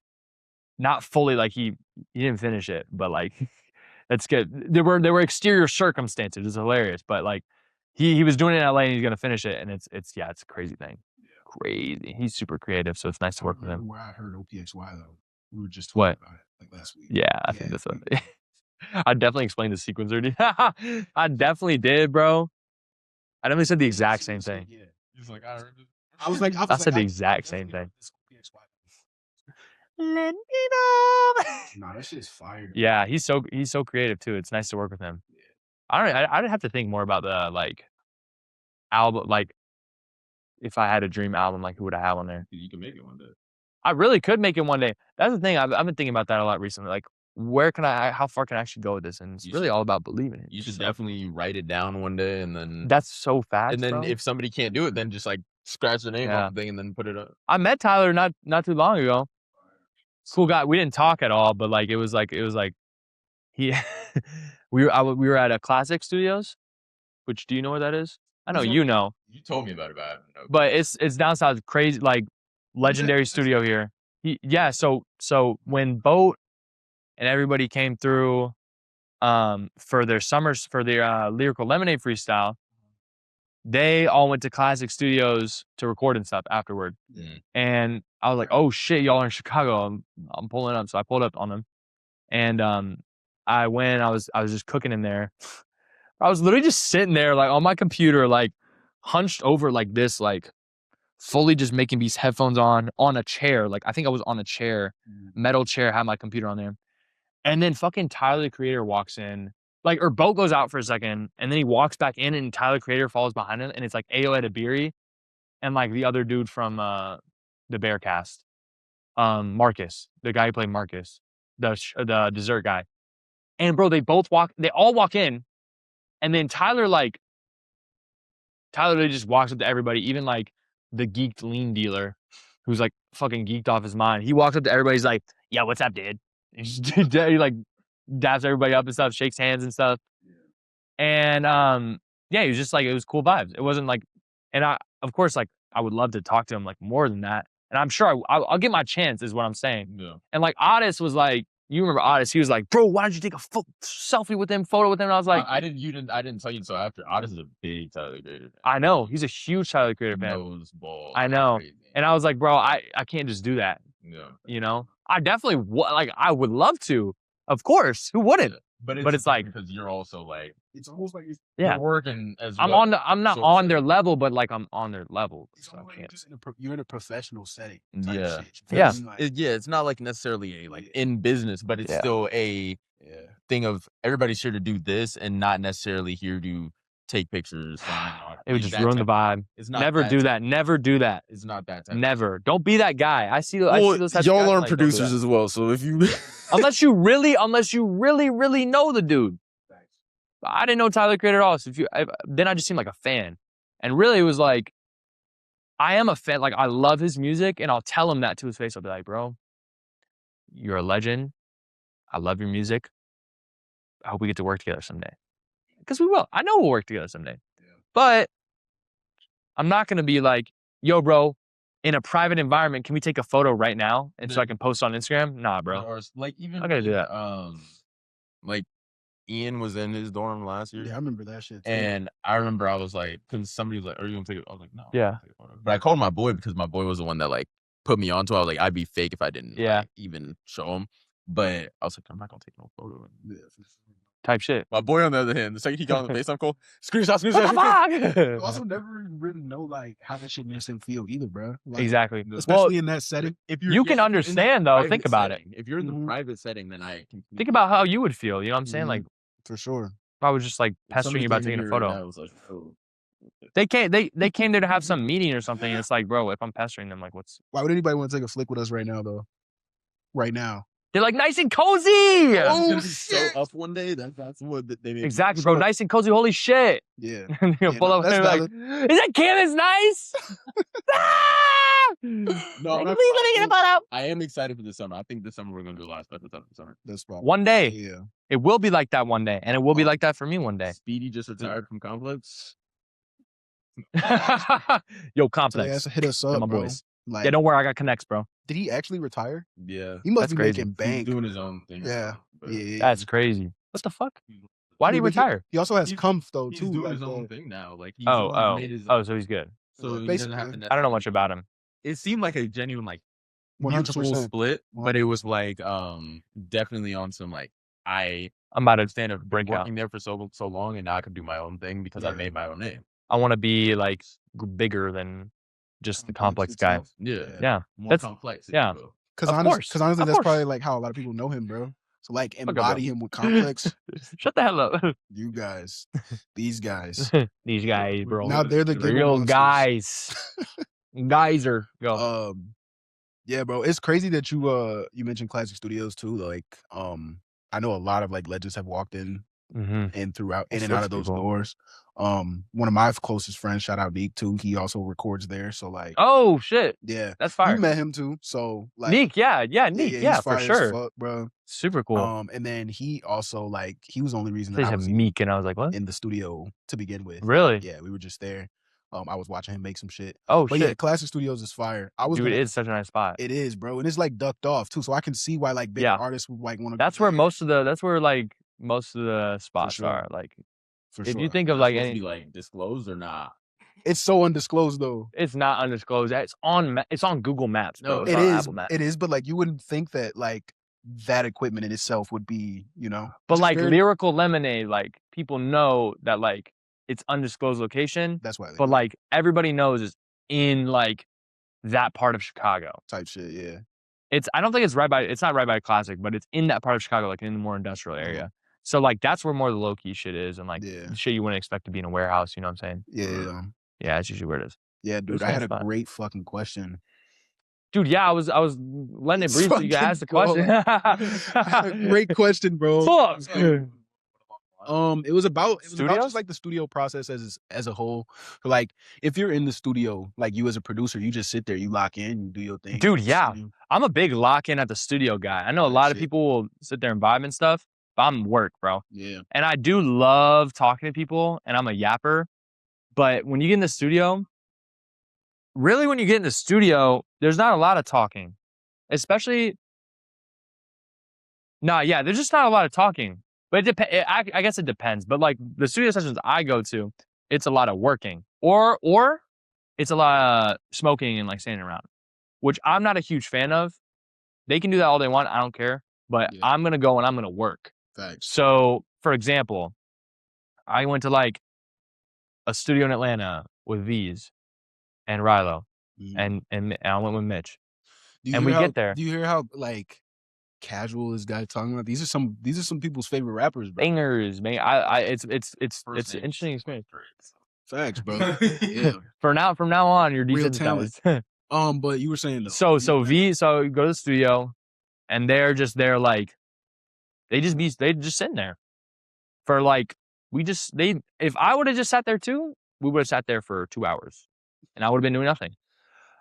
not fully, like he didn't finish it, but like that's good. There were exterior circumstances. It was hilarious, but like he was doing it in LA, and he's gonna finish it, and it's a crazy thing. Crazy. He's super creative, so it's nice to work with him. Where I heard OPXY though, we were just talking about it like last week. Yeah, I think that's what. I definitely explained the sequencer. I definitely did, bro. I definitely said the exact same thing. Yeah. He's like, I remember. I said the exact same thing. Let me know. Nah, that shit's fire. Yeah, he's so creative too. It's nice to work with him. I'd have to think more about the like album, like if I had a dream album, like who would I have on there? You can make it one day. I really could make it one day. That's the thing. I've been thinking about that a lot recently. Like, how far can I actually go with this? And it's really all about believing it. You should definitely write it down one day, and then That's so fast. and then bro. if somebody can't do it, then just like scratch the name off the thing and then put it up. I met Tyler not too long ago. Cool guy. We didn't talk at all, but like it was like he we were at a Classic Studios, which do you know what that is? I know you know. You told me about it, but I don't know. But it's down south, crazy, like legendary studio here. So when Boat and everybody came through for their Lyrical Lemonade freestyle, they all went to Classic Studios to record and stuff afterward. And I was like, oh shit, y'all are in Chicago. I'm pulling up. So I pulled up on them. And I went, I was just cooking in there. I was literally just sitting there like on my computer, like hunched over like this, like fully just making these headphones on a chair. Like I think I was on a chair, metal chair, had my computer on there. And then fucking Tyler the Creator walks in, like, or Boat goes out for a second, and then he walks back in, and Tyler the Creator follows behind him, and it's like Ayo Edebiri and like the other dude from the Bearcast, Marcus, the guy who played Marcus, the dessert guy. And bro, they all walk in, and then Tyler just walks up to everybody, even like the geeked lean dealer who's like fucking geeked off his mind. He walks up to everybody, he's like, yeah, what's up, dude? He like daps everybody up and stuff, shakes hands and stuff. And yeah, he was just like, it was cool vibes. It wasn't like, and of course, like I would love to talk to him like more than that. And I'm sure I'll get my chance, is what I'm saying. Yeah. And like Otis was like, you remember Otis? He was like, bro, why did you take a selfie with him, photo with him? And I was like, I didn't tell you until after. Otis is a big Tyler Creator fan. I know, he's a huge Tyler Creator fan. Nose balls. I know. Crazy. And I was like, bro, I can't just do that. Yeah. You know, I definitely like I would love to, of course. Who wouldn't? Yeah. But it's like, because you're also like, It's almost like you're working as I'm well. I'm not on their level, but like I'm on their level. It's So I almost can't. like just you're in a professional setting. Yeah. Yeah. It's not like necessarily a like in business, but it's still a thing of everybody's here to do this and not necessarily here to take pictures. It would just ruin the vibe. It's not Never do that. Never do that. It's not that type. Never. Don't be that guy. I see those types of y'all guys, aren't like, don't do producers that. as well, so if you unless you really know the dude. I didn't know Tyler Creator at all. So then I just seemed like a fan. And really it was like, I am a fan. Like I love his music, and I'll tell him that to his face. I'll be like, bro, you're a legend. I love your music. I hope we get to work together someday. Because we will. I know we'll work together someday. Yeah. But I'm not going to be like, yo, bro, in a private environment, can we take a photo right now? And so I can post on Instagram? Nah, bro. Or like even I'm not going to do that. Like Ian was in his dorm last year. Yeah, I remember that shit too. And I remember I was like, because somebody was like, are you going to take it? I was like, no. Yeah. Take a photo. But I called my boy because my boy was the one that like put me onto it. I was like, I'd be fake if I didn't like, even show him. But I was like, I'm not going to take no photo. Type shit. My boy, on the other hand, the second he got on the FaceTime call, screenshot. You also never really know like how that shit makes him feel either, bro. Like, exactly. Especially in that setting. If you can understand though. Think about it. If you're in the private setting, then I can think about how you would feel. You know what I'm saying? Like, for sure. If I was just like pestering you about taking a photo. They came there to have some meeting or something. And it's like, bro, if I'm pestering them, like, why would anybody want to take a flick with us right now, though? Right now. They're like, nice and cozy. Oh, shit. So up one day. That's what they made. Exactly, bro. Nice and cozy. Holy shit. Yeah. Pull up and they're like, is that Cam? Nice? No, let me get a photo. I am excited for this summer. I think this summer we're going to do a lot of special stuff this summer. That's probably. One day. Yeah. It will be like that one day. And it will be like that for me one day. Speedy just retired from Complex. Yo, Complex. So hit us up, my bro. boys. Like, yeah, don't worry. I got connects, bro. Did he actually retire? Yeah. He must That's be crazy. making bank. He's doing his own thing. Yeah. Yeah. That's crazy. What the fuck? Why did he retire? He also has Comf though He's too. doing like his own thing now. Like he's made his so he's good. So he basically, doesn't have to. I don't know much about him. It seemed like a genuine like 100% mutual split, but it was like definitely on some like I'm about to stand up break out. working there for so long, and now I can do my own thing because I made my own name. I want to be like bigger than just the complex guy. Yeah. Yeah. More That's- complex. yeah. Because Of honestly, course. honestly, Of that's course. probably like how a lot of people know him, bro. So like up, bro. embody him with complex. Shut the hell up. You guys, these guys. These guys, bro. Now they're the giggle real monsters. guys. Geyser. Go. Yeah, bro. It's crazy that you mentioned Classic Studios too. Like, I know a lot of like legends have walked in and throughout in and out of those doors. One of my closest friends, shout out Neek too. He also records there. So like, Oh shit. yeah, That's fire. you met him too. So like, Neek, yeah, Neek, he's yeah, for fire as sure. fuck, bro. Super cool. And then he also like he was the only reason They that I said was Meek, and I was like, what? in the studio to begin with. Really? Yeah, we were just there. I was watching him make some shit. Oh But shit. yeah, Classic Studios is fire. Dude, it's such a nice spot. It is, bro, and it's like ducked off too, so I can see why like big artists would like want to. That's where most of the spots are. Like, if you think of like any, like disclosed or not. It's so undisclosed though. It's not undisclosed. It's on Google Maps, bro. No, It's it on is. Apple Maps. It is, but like you wouldn't think that like that equipment in itself would be, you know. But like Lyrical Lemonade, like people know that like it's undisclosed location. That's why. But like everybody knows is in like that part of Chicago. Type shit, yeah. I don't think it's right by Classic, but it's in that part of Chicago, like in the more industrial area. So like that's where more of the low key shit is, and like shit you wouldn't expect to be in a warehouse. You know what I'm saying? Yeah. Yeah, that's usually where it is. Yeah, dude. I had a great fucking question. Dude, yeah, I was letting it breathe so you could ask the question. Great question, bro. Fuck. It was about Studios? just like the studio process as a whole. So, like, if you're in the studio, like you as a producer, you just sit there, you lock in, you do your thing. Dude, yeah. I'm a big lock-in at the studio guy. I know a lot of people will sit there and vibe and stuff, but I'm work, bro. Yeah. And I do love talking to people, and I'm a yapper. But when you get in the studio, there's not a lot of talking. Especially, there's just not a lot of talking. But I guess it depends. But like the studio sessions I go to, it's a lot of working. Or it's a lot of smoking and like standing around, which I'm not a huge fan of. They can do that all they want. I don't care. But I'm going to go and I'm going to work. Thanks. So, for example, I went to like a studio in Atlanta with V's and Rilo, and I went with Mitch. And we get there. Do you hear how like casual this guy talking about? These are some people's favorite rappers, bro. Bangers, man. It's an interesting experience. Facts, bro. Yeah. From now on, you're Real decent. talent. But you were saying though. So you go to the studio, and they're just there like they just sitting there for like if I would have just sat there too, we would have sat there for 2 hours, and I would have been doing nothing.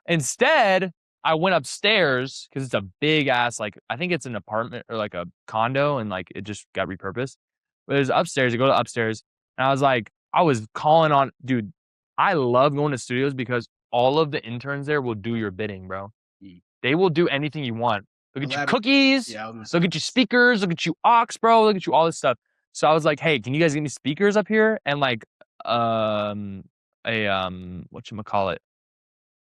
Instead, I went upstairs because it's a big ass, like, I think it's an apartment or like a condo, and like it just got repurposed. But it was upstairs. You go to upstairs, and I was calling on, dude, I love going to studios because all of the interns there will do your bidding, bro. They will do anything you want. They'll get you cookies, they'll get you speakers, they'll get you aux, bro, they'll get you all this stuff. So I was like, hey, can you guys get me speakers up here? And like, whatchamacallit?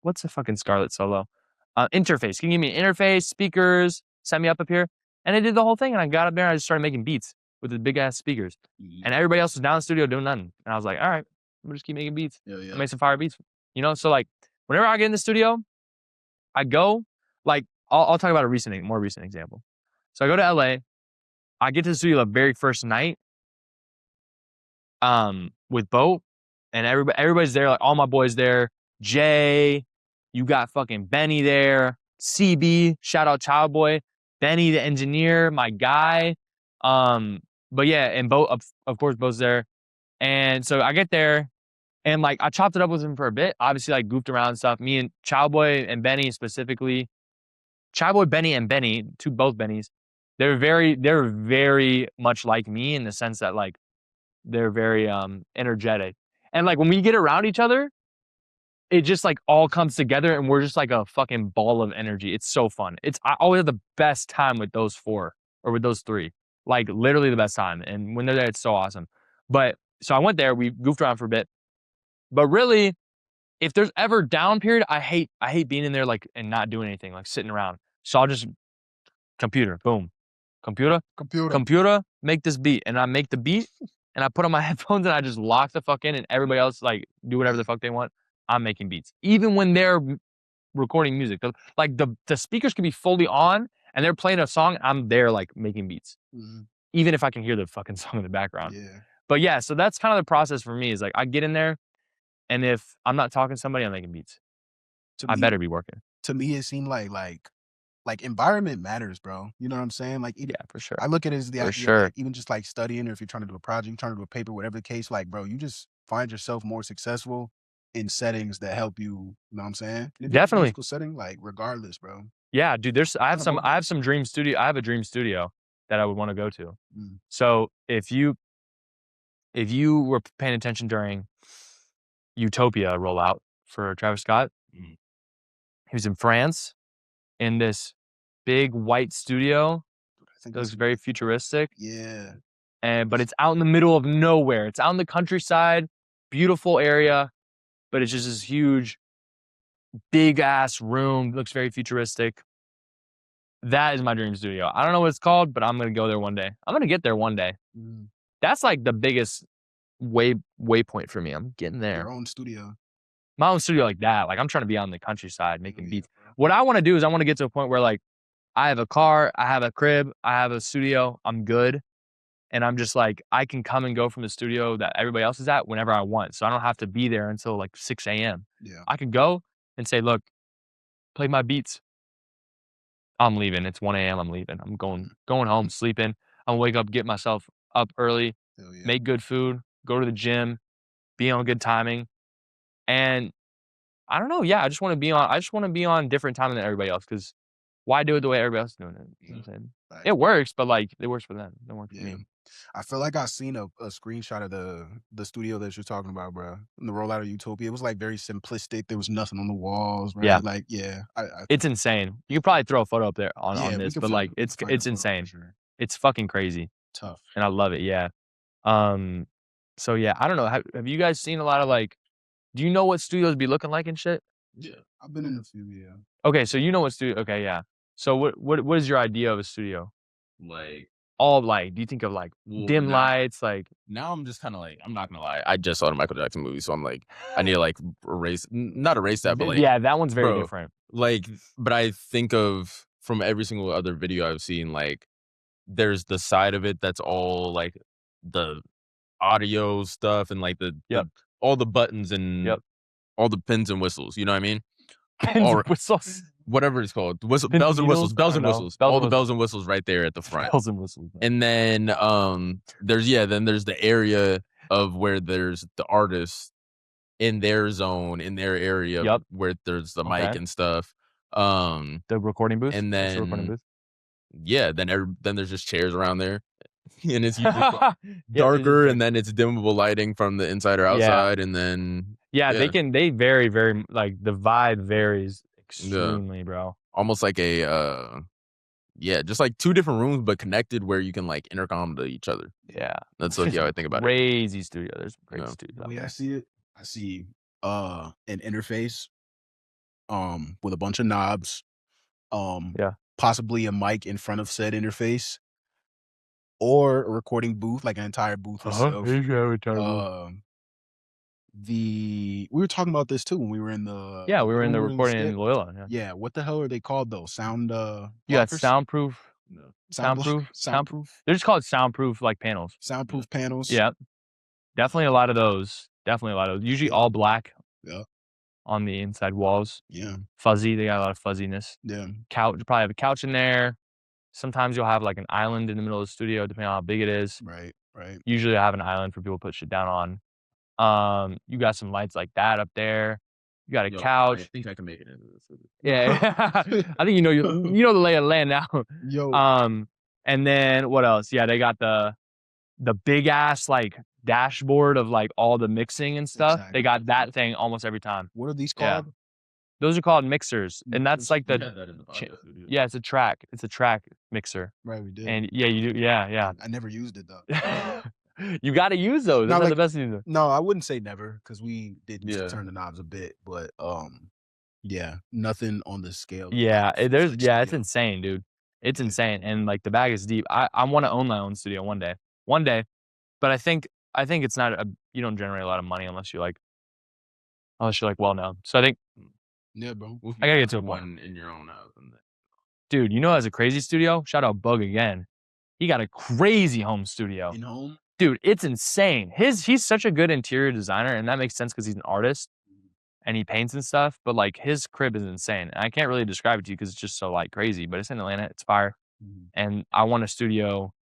What's a fucking Scarlett solo? Interface. Can you give me an interface, speakers, set me up here? And I did the whole thing, and I got up there and I just started making beats with the big ass speakers. And everybody else was down in the studio doing nothing. And I was like, all right, I'm gonna just keep making beats. I'll make some fire beats. You know, so like whenever I get in the studio, I go, like, I'll talk about a more recent example. So I go to LA, I get to the studio the very first night, with Boat, and everybody's there, like all my boys there. Jay, you got fucking Benny there, CB, shout out Child Boy, Benny the engineer, my guy. But yeah, and Boat, of course, Boat's there. And so I get there, and like I chopped it up with him for a bit. Obviously, like goofed around and stuff. Me and Child Boy and Benny specifically, Child Boy, Benny, and Benny, both Bennys. They're very much like me in the sense that like they're very energetic, and like when we get around each other, it just like all comes together, and we're just like a fucking ball of energy. It's so fun. I always have the best time with those four or with those three, like literally the best time. And when they're there, it's so awesome. But so I went there, we goofed around for a bit, but really, if there's ever down period, I hate being in there like and not doing anything, like sitting around. So I'll just computer, boom, computer, make this beat, and I make the beat, and I put on my headphones, and I just lock the fuck in, and everybody else like do whatever the fuck they want. I'm making beats. Even when they're recording music. Like the speakers can be fully on and they're playing a song, I'm there like making beats. Even if I can hear the fucking song in the background. Yeah. But yeah, so that's kind of the process for me is like I get in there and if I'm not talking to somebody, I'm making beats. I better be working. To me, it seemed like environment matters, bro. You know what I'm saying? Like, Yeah, for sure. I look at it as the For idea, sure. like, even just like studying, or if you're trying to do a project, you're trying to do a paper, whatever the case, like, bro, you just find yourself more successful in settings that help you. You know what I'm saying? In a Definitely. musical setting, like, regardless, bro. Yeah, dude. I have Kinda some dream studio. I have a dream studio that I would want to go to. Mm. So if you were paying attention during Utopia rollout for Travis Scott, he was in France in this big white studio. It looks very futuristic. Yeah. But it's out in the middle of nowhere. It's out in the countryside, beautiful area, but it's just this huge, big ass room. It looks very futuristic. That is my dream studio. I don't know what it's called, but I'm gonna go there one day. I'm gonna get there one day. That's like the biggest waypoint for me. I'm getting there. Your own studio. My own studio like that. Like I'm trying to be on the countryside making beats. What I want to do is I want to get to a point where like I have a car, I have a crib, I have a studio, I'm good. And I'm just like, I can come and go from the studio that everybody else is at whenever I want. So I don't have to be there until like 6 a.m. Yeah. I can go and say, look, play my beats. I'm leaving. It's 1 a.m. I'm leaving. I'm going home, sleeping. I'm gonna wake up, get myself up early, make good food, go to the gym, be on good timing. And I don't know. Yeah, I just want to be on different timing than everybody else because why do it the way everybody else is doing it? You know what I'm saying? It works, but like it works for them. It don't work for me. I feel like I seen a screenshot of the studio that you're talking about, bro. In the rollout of Utopia, it was like very simplistic. There was nothing on the walls, right? Yeah. Like, It's insane. You could probably throw a photo up there on we this, can but like find a it's photo for insane. sure. It's fucking crazy. Tough. And I love it. Yeah. So yeah, I don't know. Have you guys seen a lot of like? Do you know what studios be looking like and shit? Yeah, I've been in a few. Yeah. Okay, so you know what studio? Okay, yeah. So what is your idea of a studio? Like, All like, do you think of like dim lights? Like now I'm just kind of like, I'm not gonna lie, I just saw the Michael Jackson movie, so I'm like, I need to like not erase that, but like, yeah, that one's very bro, different. Like, but I think of from every single other video I've seen, like, there's the side of it that's all like the audio stuff and like the all the buttons and all the pins and whistles. You know what I mean? Pins and whistles. Whatever it's called, bells and whistles, all the bells and whistles right there at the front. Bells and whistles. And then there's the area of where there's the artist in their zone, in their area, where there's the mic and stuff. The recording booth. And then the recording booth. Yeah, then there's just chairs around there, and it's usually darker, and then it's dimmable lighting from the inside or outside, and then they vary very, like the vibe varies extremely, bro. Almost like a just like two different rooms but connected where you can like intercom to each other. Yeah, that's like how I think about crazy studio. There's great studios. The way I see it, I see an interface with a bunch of knobs, possibly a mic in front of said interface, or a recording booth, like an entire booth itself. We were talking about this too when we were in the we were in the recording in Loyola. Yeah, what the hell are they called though? Sound you got soundproof. Soundproof. They're just called soundproof like panels. Soundproof panels. Yeah, definitely a lot of those. Usually all black. Yeah. On the inside walls. Yeah. Fuzzy. They got a lot of fuzziness. Yeah. Couch. You probably have a couch in there. Sometimes you'll have like an island in the middle of the studio, depending on how big it is. Right. Usually I have an island for people to put shit down on. You got some lights like that up there. You got a couch. I think I can make it into this. Yeah. I think you know the lay of the land now. And then what else? Yeah, they got the big ass like dashboard of like all the mixing and stuff. Exactly. They got that thing almost every time. What are these called? Yeah. Those are called mixers, and that's like it's a track. It's a track mixer. Right, we did. And yeah, you do. Yeah. I never used it though. You got to use those. That's the best thing. No, I wouldn't say never because we did turn the knobs a bit, but nothing on the scale. Yeah, it's insane, dude. It's insane, and like the bag is deep. I want to own my own studio one day, but I think it's not you don't generate a lot of money unless you like unless you're like well known. So I think, Yeah, bro. I gotta get to a point. One in your own house. Dude, you know, as a crazy studio, shout out Bug again. He got a crazy home studio. In home? Dude, it's insane. He's such a good interior designer, and that makes sense because he's an artist and he paints and stuff. But like his crib is insane. And I can't really describe it to you because it's just so like crazy. But it's in Atlanta. It's fire. And I want a studio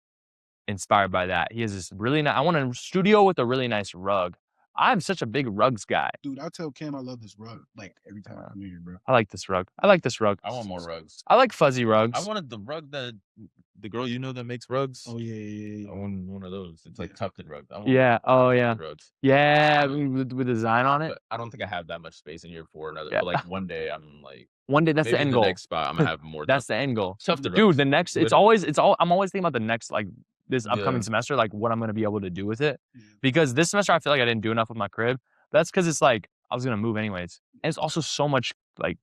inspired by that. He has this really nice. I want a studio with a really nice rug. I'm such a big rugs guy. Dude, I tell Cam I love this rug. Like every time I come here, bro. I like this rug. I like this rug. I want more rugs. I like fuzzy rugs. I wanted the rug that the girl you know that makes rugs. Oh yeah. I want one of those. It's like tufted rugs. I want Yeah. Oh yeah. rugs. Yeah. With design on it. But I don't think I have that much space in here for another. Yeah. But like one day, I'm like. One day, that's maybe the end the goal. next spot, I'm gonna have more. That's the end goal. Tufted Dude, rugs. the next, I'm always thinking about the next, like this upcoming semester, like what I'm gonna be able to do with it. Because this semester, I feel like I didn't do enough with my crib. That's because it's like I was gonna move anyways, and it's also so much like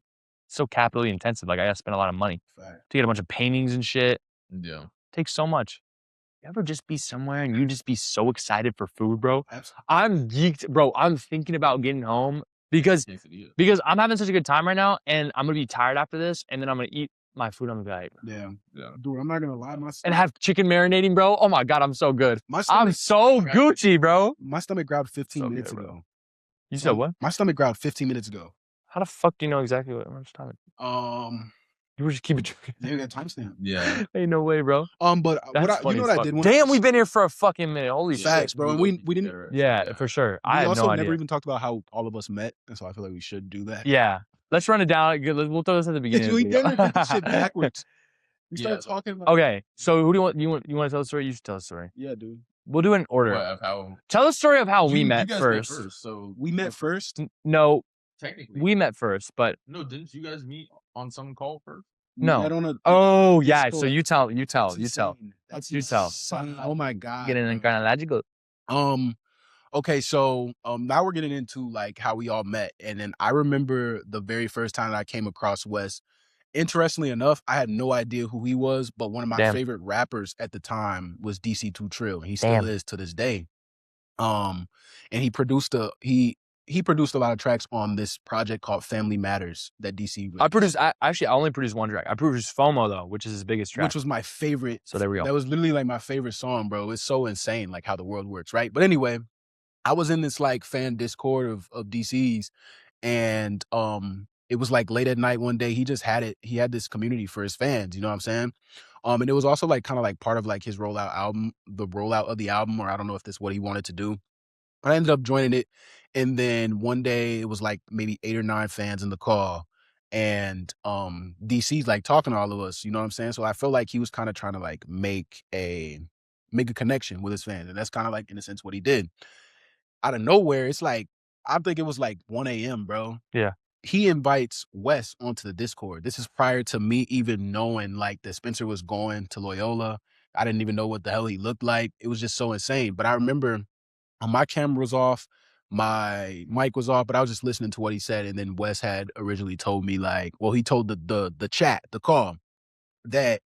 so capitally intensive. Like I gotta spend a lot of money to get a bunch of paintings and shit. Yeah, it takes so much. You ever just be somewhere and you just be so excited for food, bro? Absolutely. I'm geeked, bro. I'm thinking about getting home because I'm having such a good time right now, and I'm gonna be tired after this, and then I'm gonna eat my food. I'm gonna be like, yeah. Dude, I'm not gonna lie, and have chicken marinating, bro. Oh my god, I'm so good. I'm stomach, so Gucci, bro. my stomach growled 15 So minutes good, ago. You said what? My stomach growled 15 minutes ago. How the fuck do you know exactly what I'm talking? You were just keeping drinking. Maybe that timestamp. Yeah. Ain't no way, bro. But That's what you know what I did? Damn, we've been here for a fucking minute. Holy facts, shit, bro. And we didn't. Yeah, for sure. I We have also no idea. never even talked about how all of us met, and so I feel like we should do that. Yeah, let's run it down. We'll throw this at the beginning. We of the video. did this shit backwards. We started talking about. Okay, so who do you want? You want to tell the story? You should tell the story. Yeah, dude. We'll do it in order. What, of how Tell the story of how we you met guys first. So We met first. No, technically, we met first, but no. Didn't you guys meet on some call first? no. We met on a, Oh yeah. So Discord. you tell. That's You tell. insane. Oh my god. Getting in chronological. Okay, so now we're getting into like how we all met, and then I remember the very first time that I came across Wes. Interestingly enough, I had no idea who he was, but one of my favorite rappers at the time was DC2 Trill, and he still is to this day. And he produced he produced a lot of tracks on this project called Family Matters that DC released. I only produced one track. I produced FOMO though, which is his biggest track. Which was my favorite. So there we go. That was literally like my favorite song, bro. It's so insane, like how the world works, right? But anyway, I was in this like fan Discord of DC's, and it was like late at night one day. He just had it. He had this community for his fans. You know what I'm saying? And it was also like kind of like part of like his the rollout of the album, or I don't know if that's what he wanted to do. But I ended up joining it, and then one day it was like maybe 8 or 9 fans in the call, and DC's like talking to all of us. You know what I'm saying? So I felt like he was kind of trying to like make a connection with his fans, and that's kind of like in a sense what he did. Out of nowhere, it's like I think it was like 1 a.m., bro. Yeah. He invites Wes onto the Discord. This is prior to me even knowing like that Spencer was going to Loyola. I didn't even know what the hell he looked like. It was just so insane. But I remember my camera was off, my mic was off, but I was just listening to what he said. And then Wes had originally told me like, well, he told the chat, the call, that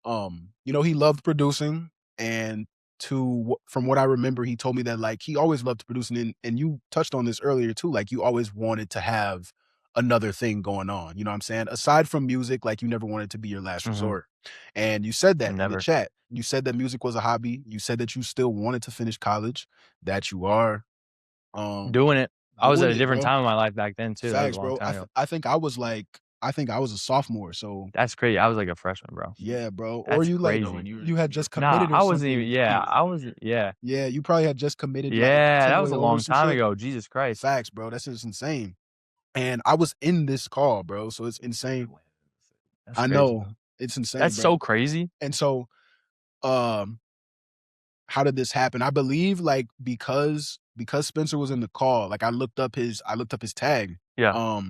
you know, he loved producing, and from what I remember, he told me that like he always loved producing, and you touched on this earlier too, like you always wanted to have another thing going on, you know what I'm saying? Aside from music, like you never wanted to be your last resort. And you said that in the chat. You said that music was a hobby. You said that you still wanted to finish college, that you are doing it. I was at a different time in my life back then too. Facts, that was a long time bro. ago. I think I was a sophomore, so that's crazy. I was like a freshman, bro. Yeah, bro. That's or you crazy. like you had just committed. Nah, I wasn't even. Yeah, I was. Yeah. Yeah, you probably had just committed. Yeah, like, that was a long time ago. Jesus Christ. Facts, bro. That's just insane. And I was in this call, bro. So it's insane. That's I crazy, know bro. it's insane. That's bro. so crazy. And so, how did this happen? I believe like because Spencer was in the call, like I looked up his tag. Yeah.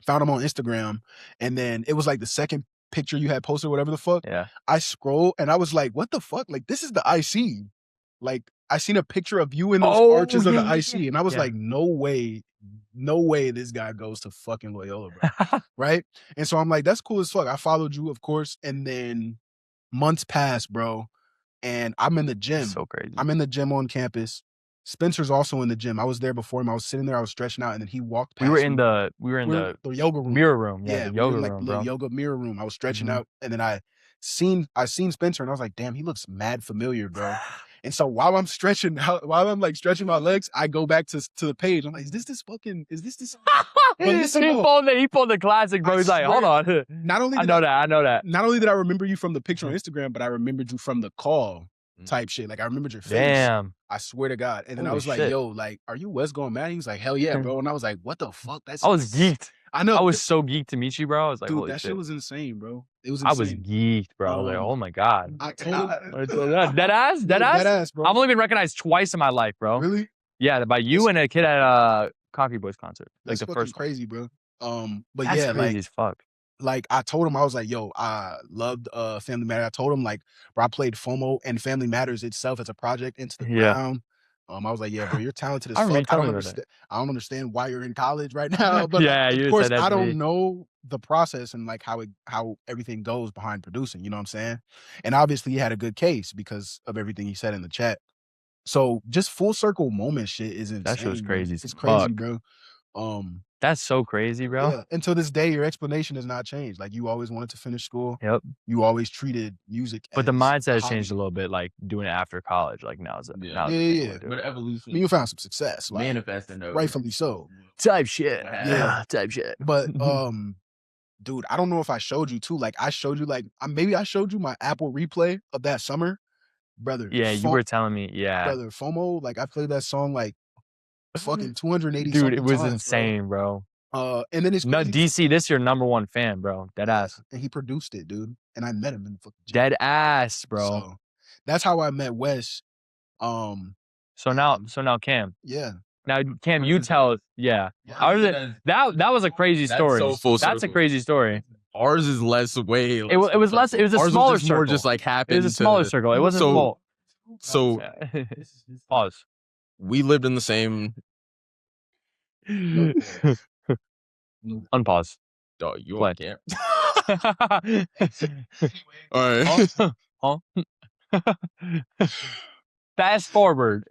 Found him on Instagram, and then it was like the second picture you had posted, whatever the fuck. Yeah. I scrolled and I was like, what the fuck? Like, this is the IC. Like, I seen a picture of you in those arches of the IC, and I was like, no way this guy goes to fucking Loyola, bro. Right? And so I'm like, that's cool as fuck. I followed you, of course, and then months passed, bro, and I'm in the gym. So crazy. I'm in the gym on campus. Spencer's also in the gym. I was there before him. I was sitting there. I was stretching out, and then he walked past We were me. in the yoga room. mirror room. Yeah, the we were yoga in, like, room, little bro. yoga mirror room. I was stretching Mhm. out, and then I seen Spencer, and I was like, damn, he looks mad familiar, bro. And so while I'm stretching out, while I'm like stretching my legs, I go back to the page. I'm like, is this this? He pulled the classic, bro. I He's like, hold swear, on. Not only I did know that. not only did I remember you from the picture on Instagram, but I remembered you from the call type shit. Like, I remembered your face. Damn. I swear to God. And then I Holy was like, shit. yo, like, are you Wessgonemad? He was like, hell yeah, bro. And I was like, what the fuck? I was geeked. I know. I was so geeked to meet you, bro. I was like, dude, holy that shit. shit was insane, bro. It was I was insane. geeked, bro. I was like, oh my God. I told him. Dead ass? Dead ass, bro. I've only been recognized twice in my life, bro. Really? Yeah, by you and a kid at a Coffee Boys concert. Like That's the fucking first one. crazy, bro. But That's yeah, crazy like, as fuck. like I told him, I was like, yo, I loved Family Matters. I told him, like, bro, I played FOMO and Family Matters itself as a project into the ground. I was like, yeah, bro, you're talented as fuck. I don't understand why you're in college right now. But yeah, of you course, said that I to don't me. know the process and like how everything goes behind producing, you know what I'm saying? And obviously he had a good case because of everything he said in the chat. So just full circle moment shit is insane. That shit was crazy. It's crazy, bro. That's so crazy, bro. Yeah. Until this day, your explanation has not changed. Like, you always wanted to finish school. Yep. You always treated music But the as mindset has hobby. changed a little bit, like doing it after college. Like now Yeah. But evolution. I mean, you found some success. Like, Manifesting, though. rightfully so. type shit. Yeah. Type shit. But dude, I don't know if I showed you too. Like, I showed you, like, maybe I showed you my Apple replay of that summer, brother. Yeah, you were telling me. Yeah, brother. FOMO. Like, I played that song like fucking 280. dude, it was insane, bro. And then it's DC. This your #1 fan, bro. Dead ass. And he produced it, dude. And I met him in the fucking gym. Dead ass, bro. So that's how I met Wes. So now Cam. Yeah. Now Cam, you tell us. Yeah. That was a crazy story. So full That's a circle. crazy story. Ours is less way. It was less. It was a Ours smaller just circle. more just like happened. It was a smaller circle. It wasn't small. So Pause. we lived in the same. Unpause. Dog, you What? can't. All right. Fast forward.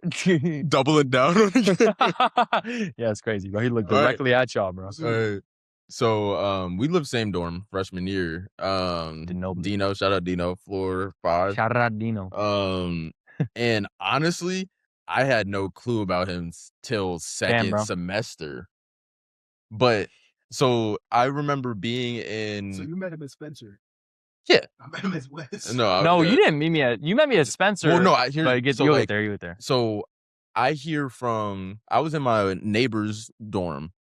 Doubling down. Yeah, it's crazy, bro. He looked directly at y'all, bro. All right. So we lived same dorm freshman year. Dino, shout out Dino, floor 5. Shout out Dino. And honestly, I had no clue about him till second semester. But so I remember being in. So you met him at Spencer. Yeah, I met him as Wes. No, you didn't meet me at. You met me at Spencer. Well, no, I hear. But you'll get there. So I hear from. I was in my neighbor's dorm,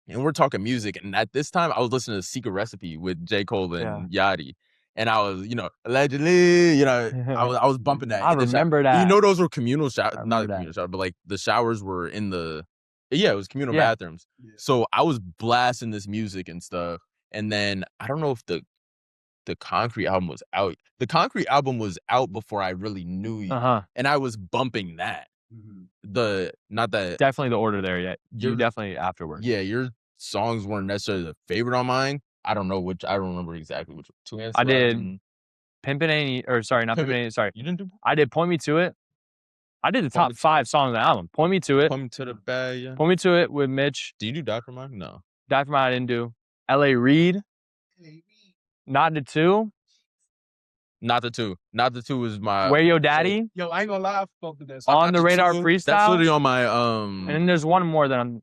and we're talking music. And at this time, I was listening to Secret Recipe with J. Cole and Yachty. And I was, allegedly, I was bumping that. I remember that. Those were communal showers, not a communal shower, but like the showers were in the. Yeah, it was communal bathrooms. Yeah. So I was blasting this music and stuff. And then I don't know if the Concrete album was out. The Concrete album was out before I really knew you. And I was bumping that. Not that. Definitely the order there yet. You definitely afterwards. Yeah, your songs weren't necessarily the favorite on mine. I don't know which. I don't remember exactly which. 2 Hands. I did Pimpin' Ain't, or sorry, not Pimpin' Ain't. Sorry. You didn't do. I did Point Me to It. I did the top 5 songs on the album. Point Me to It. Point Me to the Bag, yeah. Point Me to It with Mitch. Do you do Die For Mine? No. Die For Mine I didn't do. L.A. Reid. Not the 2. Not the 2. Not the 2 was my. Where Yo Daddy. Yo, I ain't gonna lie. I fucked with that. On the Radar Freestyle. That's literally on my And then there's one more that I'm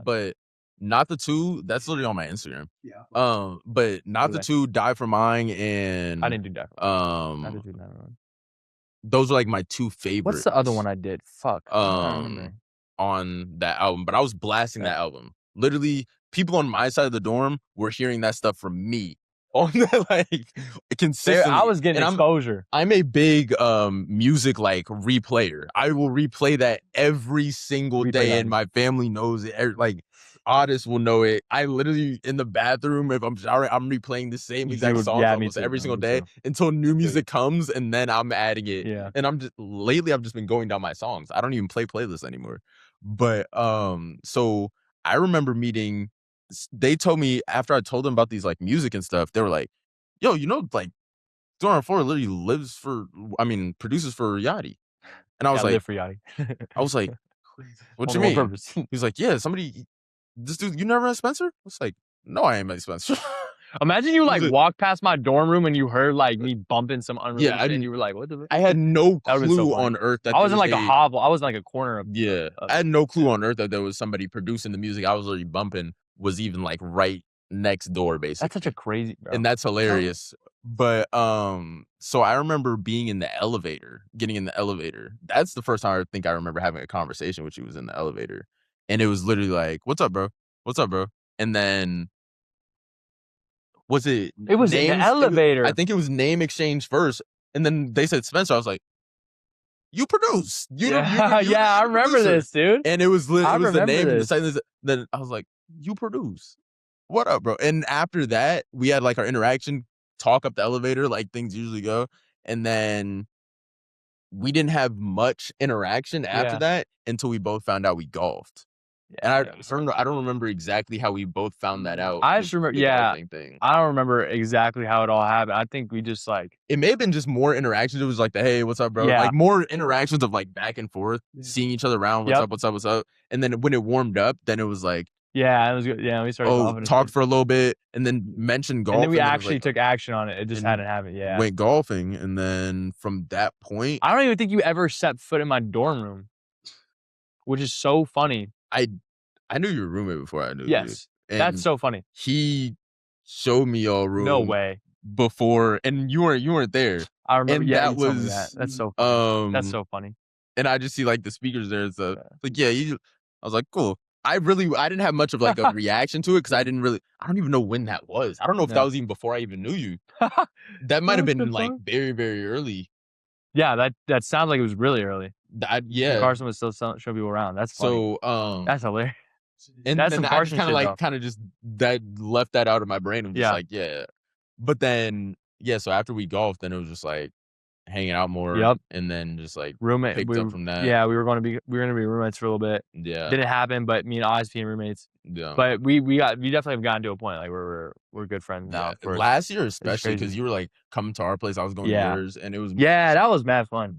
but Not the 2. That's literally on my Instagram. Yeah. But Not the 2, Die For Mine, and I didn't do Die For Mine. I didn't do Die For Mine. Those are like my 2 favorites. What's the other one I did? Fuck. On that album, but I was blasting that album. Literally, people on my side of the dorm were hearing that stuff from me on that, like, consistently. I was getting exposure. I'm a big music like replayer. I will replay that every single day, and my family knows it. Like, artists will know it. I literally, in the bathroom, if I'm showering, I'm replaying the same exact songs almost every single day until new music comes, and then I'm adding it. Yeah. And I've just been going down my songs. I don't even play playlists anymore. But so I remember meeting. They told me after I told them about these like music and stuff, they were like, "Yo, like, 204 literally produces for Yachty." And I was live like, for Yachty. what On you one mean? purpose. He was like, yeah, this dude, you never met Spencer? I was like, no, I ain't met Spencer. Imagine you like He's a- walked past my dorm room and you heard like me bumping some unrelated Yeah, I shit and didn't- you were like, what the? I had no That would've been so clue funny. on earth that I was in there like a hovel. I was in like a corner of. Yeah, I had no clue on earth that there was somebody producing the music I was already bumping was even like right next door, basically. That's such a crazy, bro. And that's hilarious. But so I remember being in the elevator, getting in the elevator. That's the first time I think I remember having a conversation with you was in the elevator. And it was literally like, what's up, bro? What's up, bro? And then was it It was in the elevator. I think it was name exchange first. And then they said Spencer. I was like, you produce. Yeah, I remember this, dude. And it was it was the name. This. Then I was like, you produce. What up, bro? And after that, we had like our interaction, talk up the elevator, like things usually go. And then we didn't have much interaction after that until we both found out we golfed. And I don't remember exactly how we both found that out. I just remember, I don't remember exactly how it all happened. I think we just like. It may have been just more interactions. It was like the, hey, what's up, bro? Yeah. Like more interactions of like back and forth, seeing each other around. What's up? And then when it warmed up, then it was like. Yeah, it was good. Yeah, we started talked for a little bit and then mentioned golf. And then we actually took action on it. It just hadn't happened. Yeah. Went golfing. And then from that point. I don't even think you ever set foot in my dorm room, which is so funny. I knew your roommate before I knew you. Yes. That's so funny. He showed me your room. No way. Before, and you weren't there. I remember. And that was that. That's so funny. That's so funny. And I just see like the speakers there and stuff. Like, I was like, cool. I didn't have much of like a reaction to it because I don't even know when that was. I don't know if that was even before I even knew you. That might have been like very, very early. Yeah, that sounds like it was really early. Carson was still showing people around. That's funny. So that's hilarious. And that's then some I just Carson shit, kind of just that left that out of my brain. I'm just like, But then so after we golfed, then it was just like hanging out more. Yep. And then just like roommate picked up from that. Yeah, we were gonna be roommates for a little bit. Yeah. Didn't happen, but me and Oz being roommates. Yeah. But we definitely have gotten to a point like where we're good friends now. Last year especially because you were like coming to our place, I was going to yours, and it was that was mad fun.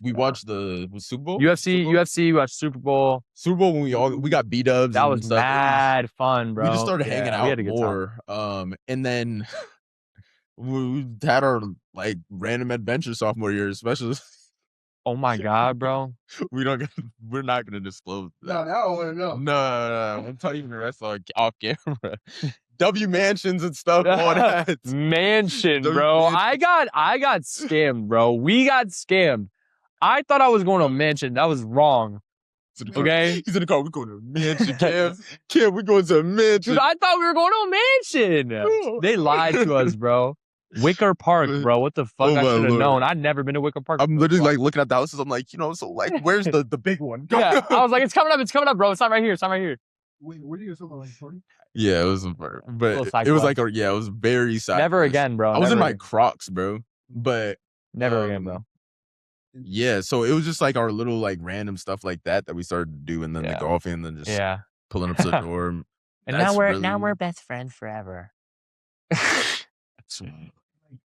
We watched the Super Bowl. UFC, we watched Super Bowl. Super Bowl when we got B-dubs. That was mad fun, bro. We just started hanging out more. And then we had our like random adventure sophomore year, especially. Oh my god, bro! We're not gonna disclose that. No, now I want to know. No. I'm telling you the rest off camera. W mansions and stuff, all that. Mansion, bro. I got scammed, bro. We got scammed. I thought I was going to a mansion. That was wrong. Okay? He's in the car. We're going to a mansion, Cam, we're going to a mansion. Dude, I thought we were going to a mansion. They lied to us, bro. Wicker Park, bro. What the fuck? I should have known. I'd never been to Wicker Park. I'm literally like looking at the houses. I'm like, so like, where's the big one? Yeah. I was like, it's coming up, bro. It's not right here. Wait, where do you go like 40? Yeah, it was, but it was like, it was very sad. Never again, bro. I was in my Crocs, bro. But never again, bro. Yeah, so it was just like our little like random stuff like that we started to do, and then the golfing, and then just pulling up to the dorm. And now we're best friends forever.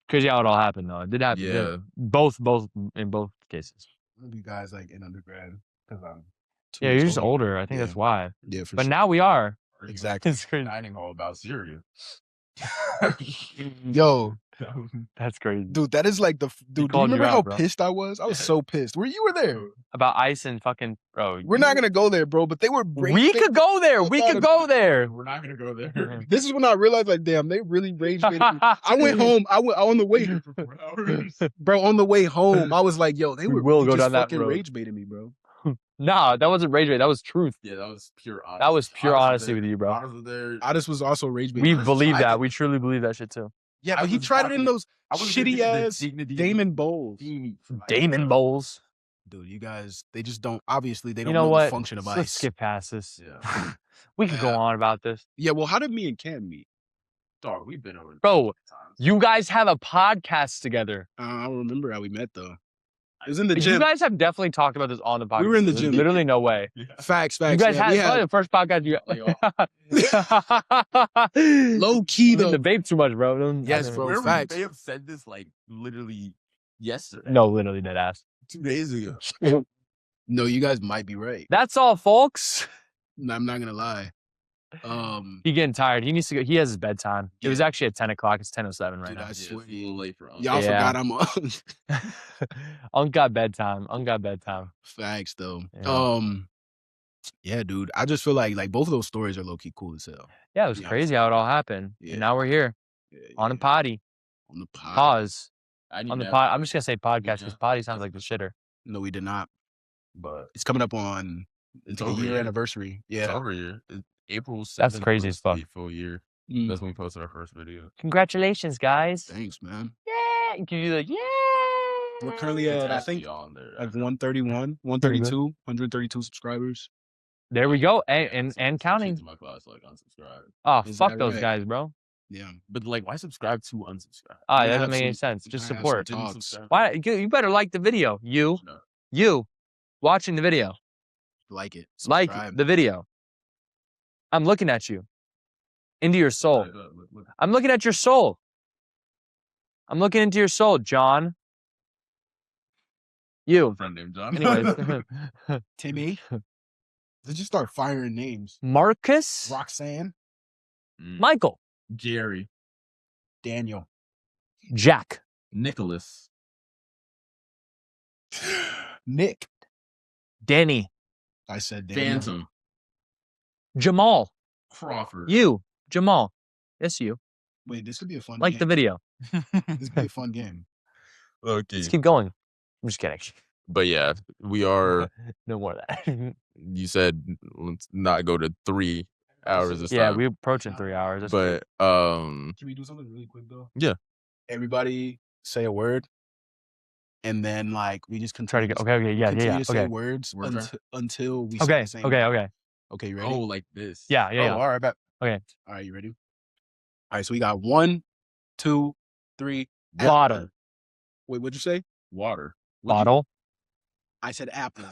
Crazy how it all happened, though. It did happen. Yeah, both in both cases. You guys like in undergrad because I'm. Yeah, you're just older. I think that's why. Yeah, but now we are. Exactly. It's dining all about Syria. Yo, that's crazy, dude. That is like do you remember how pissed I was? I was so pissed. You were there about ice and fucking bro. We're not gonna go there, bro. But they were. We could go there. We could go there. We're not gonna go there. This is when I realized, like, damn, they really rage baited me. I went home. I went on the way, bro. On the way home, I was like, yo, they will go down that road. Rage baiting me, bro. Nah, that wasn't rage bait. That was truth. Yeah, that was pure honesty. That was pure honesty with you, bro. Honest was also rage bait. We believe that. We truly believe that shit too. Yeah, but he tried it in those shitty ass Damon Bowls. Damon Bowls. Dude, you guys, they just don't. Obviously, they don't know the function of ice. Let's skip past this. Yeah. We could go on about this. Yeah, well, how did me and Cam meet? Dog, we've been over. Bro, you guys have a podcast together. I don't remember how we met though. It was in the gym. You guys have definitely talked about this on the podcast. We were in the gym. Literally no way. Yeah. Facts. You guys had the first podcast you low key though. The vape too much, bro. Yes, bro. Where facts. They have said this like literally Yesterday. No, literally dead ass. 2 days ago. No, you guys might be right. That's all, folks. No, I'm not gonna lie. He getting tired. He needs to go. He has his bedtime. It was Yeah. actually at 10 o'clock. It's 10:07 right Dude, now. I swear. It's a little late for us. Y'all Yeah. forgot I'm on. Unc got bedtime. Facts though. Yeah. Yeah, dude. I just feel like both of those stories are low key cool as hell. Yeah, it was Yeah. crazy how it all happened. Yeah. And now we're here on a potty. On the pod. Pause. I need On the that. pod. I'm just gonna say podcast because Yeah. potty sounds like the shitter. No, we did not. But It's coming up on it's a over year here. anniversary. It's Yeah. over here. April 7th. That's crazy as fuck. was the full year. Mm. That's when we posted our first video. Congratulations, guys. Thanks, man. Yeah. Can you do like, yeah? We're currently at, I It's think, actually on there. like 131, 132, 132 subscribers. There we go. And Some kids counting. in my class like unsubscribe. Oh, Is fuck that those right? guys, bro. Yeah. But like, why subscribe to unsubscribe? Ah, We that have doesn't make any some- sense. Just I have some support. Didn't Talks. subscribe. Why? You better like the video. No. You watching the video. Like it. Like Subscribe. the video. I'm looking at you. Into your soul. Look. I'm looking at your soul. I'm looking into your soul, John. You. Friend named John. Anyways. Timmy. Did you start firing names? Marcus. Roxanne. Michael. Jerry. Daniel. Jack. Nicholas. Nick. Danny. I said Daniel. Phantom. Jamal. Crawford. You. Jamal. Yes, you. Wait, this could be a fun Like game. the video. This could be a fun game. Okay. Let's keep going. I'm just kidding. But yeah, we are. No more of that. You said let's not go to 3 hours this Yeah, time. we're approaching 3 hours. That's But Can we do something really quick though? Yeah. Everybody say a word, and then like we just try to continue get. Okay. Yeah. continue to say Okay. words Word until we say Okay. the same. Okay. Okay, you ready? oh, like this. Yeah. Oh, all right, bet. Okay. All right, you ready? All right, so we got 1, 2, 3. Bottle. Wait, what'd you say? Water. Bottle. I said apple.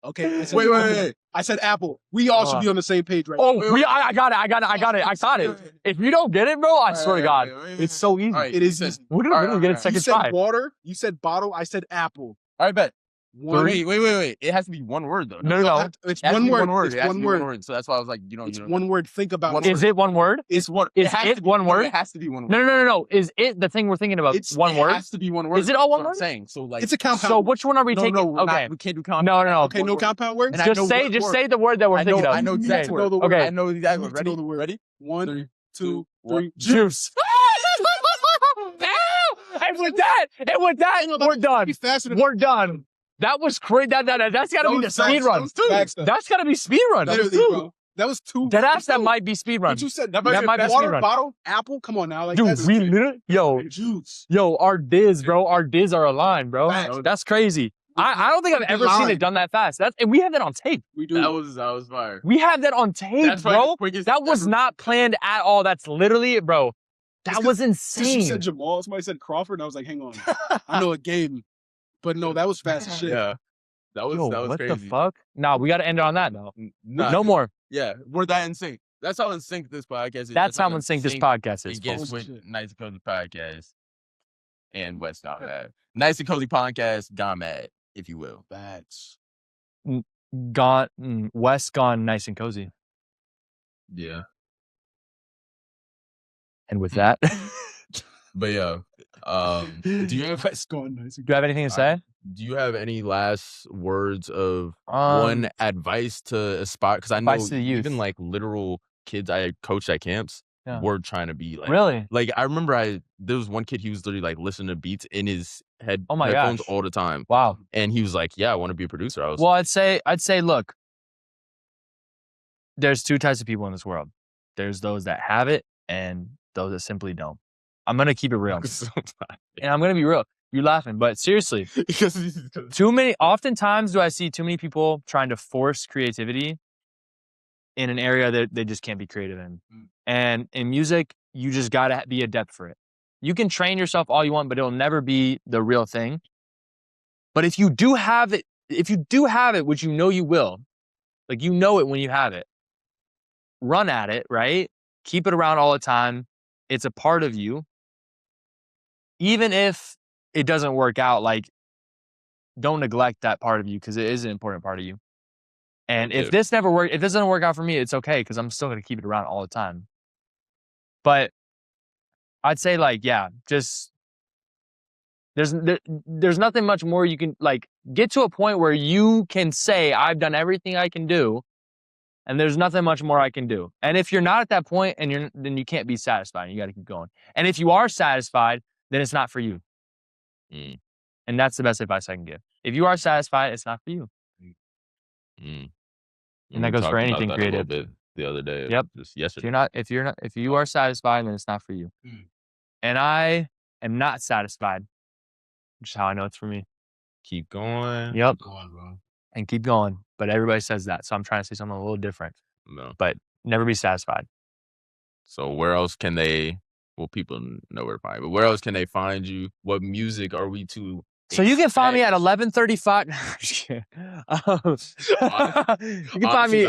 Okay. I said Wait. apple. I said apple. We all should be on the same page right Oh, now. I got it. If you don't get it, bro, I swear to God, it's so easy. All right, It is you easy. said- We're gonna all right, literally get all a right. second You said try. water. You said bottle. I said apple. All right, bet. One. Wait. It has to be one word though. No. It's It has to one be word. One word. It's It has to one be word. one word. So that's why I was like, It's one word. Think about One it. Is it one word? It's one. Is has it to be- one word? It has to be one word. No. Is it the thing we're thinking about? One It word? has to be one word. Is it all one That's what I'm word? saying. So like, It's a compound. So which one are we no, taking? no, we're Okay. not, we can't do compound. No. Okay, no compound words. And I Just know say, what just word. say the word that we're thinking of. I know You need exactly to word. know the word. Okay. I know exactly. You need to Ready? know the word. Ready? 1, 3, 2, 1. 3. Juice. And with that, we're done. Be faster than We're done. That was crazy. That's gotta be the speed run. Facts, though. That's gotta be speed run. Literally, bro. That was 2. That might be speed run. What you said? That might be water, speed run. bottle, apple. Come on now, like Dude, that's we literally, juice. our diz, bro. Our diz are aligned, bro. Facts. That's crazy. I don't think I've ever seen it done that fast. And we have that on tape. We do. That was fire. We have that on tape, That's probably bro. the quickest That was ever. not planned at all. That's literally, bro. That was You insane. said Jamal. Somebody said Crawford, and I was like, hang on. I know a game, but no, that was fast as shit. Yeah. That was What crazy. the fuck? Nah, we got to end it on that though. Nah, No more. Yeah, we're that in sync. That's how in sync this podcast is. That's how in sync this podcast is. It gets folks. with Nice and Cozy Podcast and Wessgonemad. Nice and Cozy Podcast, Gonemad, if you will. Facts. West gone nice and cozy. Yeah. And with that, But yeah. Do you have It's going nice. do you have anything to say? do you have any last words of one advice to a spot? Because I know advice to the youth. even like literal kids I coached at camps Yeah. were trying to be like Really? Like I remember there was one kid, he was literally like listening to beats in his Oh my headphones gosh. all the time. Wow. And he was like, yeah, I want to be a producer. I was Well, I'd say, look, there's 2 types of people in this world. There's those that have it and those that simply don't. I'm gonna keep it real, and I'm gonna be real. You're laughing, but seriously, oftentimes do I see too many people trying to force creativity in an area that they just can't be creative in. And in music, you just gotta be adept for it. You can train yourself all you want, but it'll never be the real thing. But if you do have it, which you know you will, like you know it when you have it, run at it, right? Keep it around all the time. It's a part of you. Even if it doesn't work out, like, don't neglect that part of you because it is an important part of you. And if this doesn't work out for me, it's okay because I'm still going to keep it around all the time. But I'd say, like, yeah, just there's nothing much more you can, like, get to a point where you can say, I've done everything I can do, and there's nothing much more I can do. And if you're not at that point, and then you can't be satisfied. You got to keep going. And if you are satisfied, then it's not for you. And that's the best advice I can give. If you are satisfied, it's not for you. And that goes for anything creative. The other day. Yep. Just yesterday. If you are satisfied, then it's not for you. And I am not satisfied, which is how I know it's for me. Keep going. Yep. Keep going, bro. And keep going. But everybody says that. So I'm trying to say something a little different. No. But never be satisfied. So where else can they, well, people know where to find, but where else can they find you? What music are we to So you can find me at 11:35. You can find me.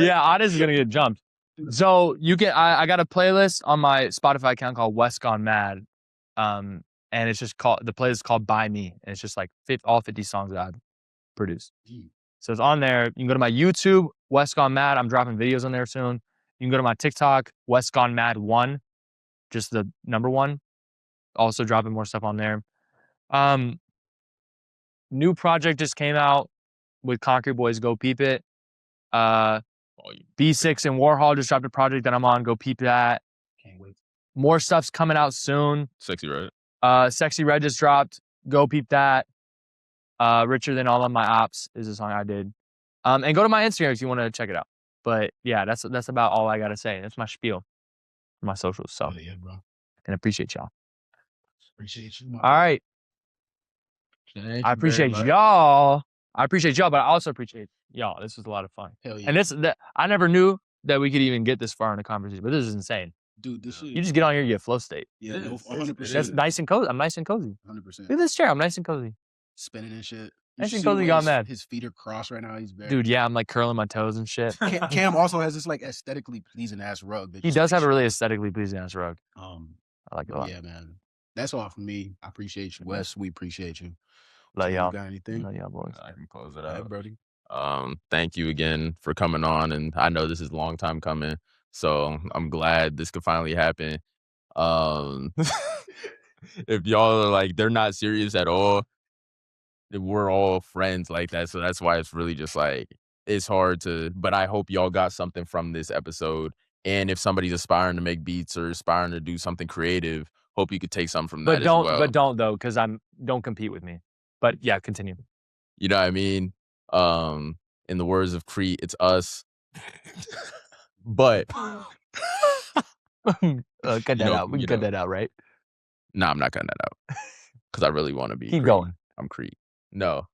Yeah, Honest is gonna get jumped. So you can. I got a playlist on my Spotify account called Wessgonemad, and it's just called, the playlist is called By Me, and it's just like all 50 songs that I've produced. So it's on there. You can go to my YouTube, Wessgonemad. I'm dropping videos on there soon. You can go to my TikTok, Wessgonemad1, just the number 1. Also dropping more stuff on there. New project just came out with Concrete Boys. Go peep it. B6 and Warhol just dropped a project that I'm on. Go peep that. Can't wait. More stuff's coming out soon. Sexy Red. Sexy Red just dropped. Go peep that. Richer Than All of My Ops is a song I did. And go to my Instagram if you want to check it out. But yeah, that's about all I gotta say. That's my spiel for my socials. So, Yeah, bro. and appreciate y'all. Appreciate you. All right. I appreciate y'all. I appreciate y'all, but I also appreciate y'all. This was a lot of fun. Hell yeah. And I never knew that we could even get this far in a conversation, but this is insane. Dude, this shit. You just get on here, you get flow state. Yeah, no, 100%. That's nice and cozy. I'm nice and cozy. 100%. Look at this chair. I'm nice and cozy. Spinning and shit. Nice and cozy got mad. His feet are crossed right now. He's very. Dude, yeah, I'm like curling my toes and shit. Cam also has this like aesthetically pleasing ass rug. He does have a really aesthetically pleasing ass rug. I like it a lot. Yeah, man. That's all from me. I appreciate you, Wes. We appreciate you. Love y'all. Got anything? Love y'all, boys. I can close it All right, out. Brody. Thank you again for coming on, and I know this is a long time coming, so I'm glad this could finally happen. If y'all are like, they're not serious at all, we're all friends like that, so that's why it's really just like, it's hard to, but I hope y'all got something from this episode. And if somebody's aspiring to make beats or aspiring to do something creative, hope you could take something from that as well. But don't though, because don't compete with me. But yeah, continue. You know what I mean? In the words of Crete, it's us. But cut that out. We can cut that out, right? No, I'm not cutting that out because I really want to be. Keep Crete. going. I'm Crete. No.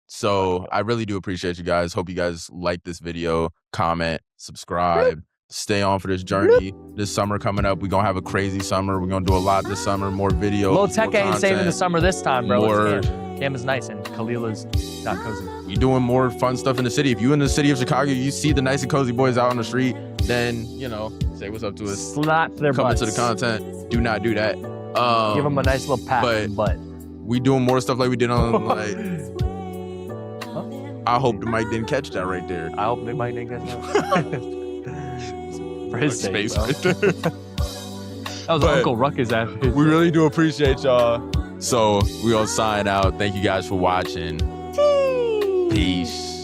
So I really do appreciate you guys. Hope you guys like this video. Comment, subscribe. Stay on for this journey. This summer coming up, we're going to have a crazy summer. We're going to do a lot this summer. More videos. Lil Tech ain't content, saving the summer this time, bro. More, Cam is nice and Khalil is not cozy. You're doing more fun stuff in the city. If you in the city of Chicago, you see the nice and cozy boys out on the street, then, say what's up to us. Slap their Come butts. into the content. Do not do that. Give them a nice little pat in the butt. We doing more stuff like we did on, like... I hope the mic didn't catch that right there. I hope the mic didn't catch that. For his sake, space bro. right there. That was Uncle Ruckus after. We really do appreciate y'all. So we all sign out. Thank you guys for watching. Peace.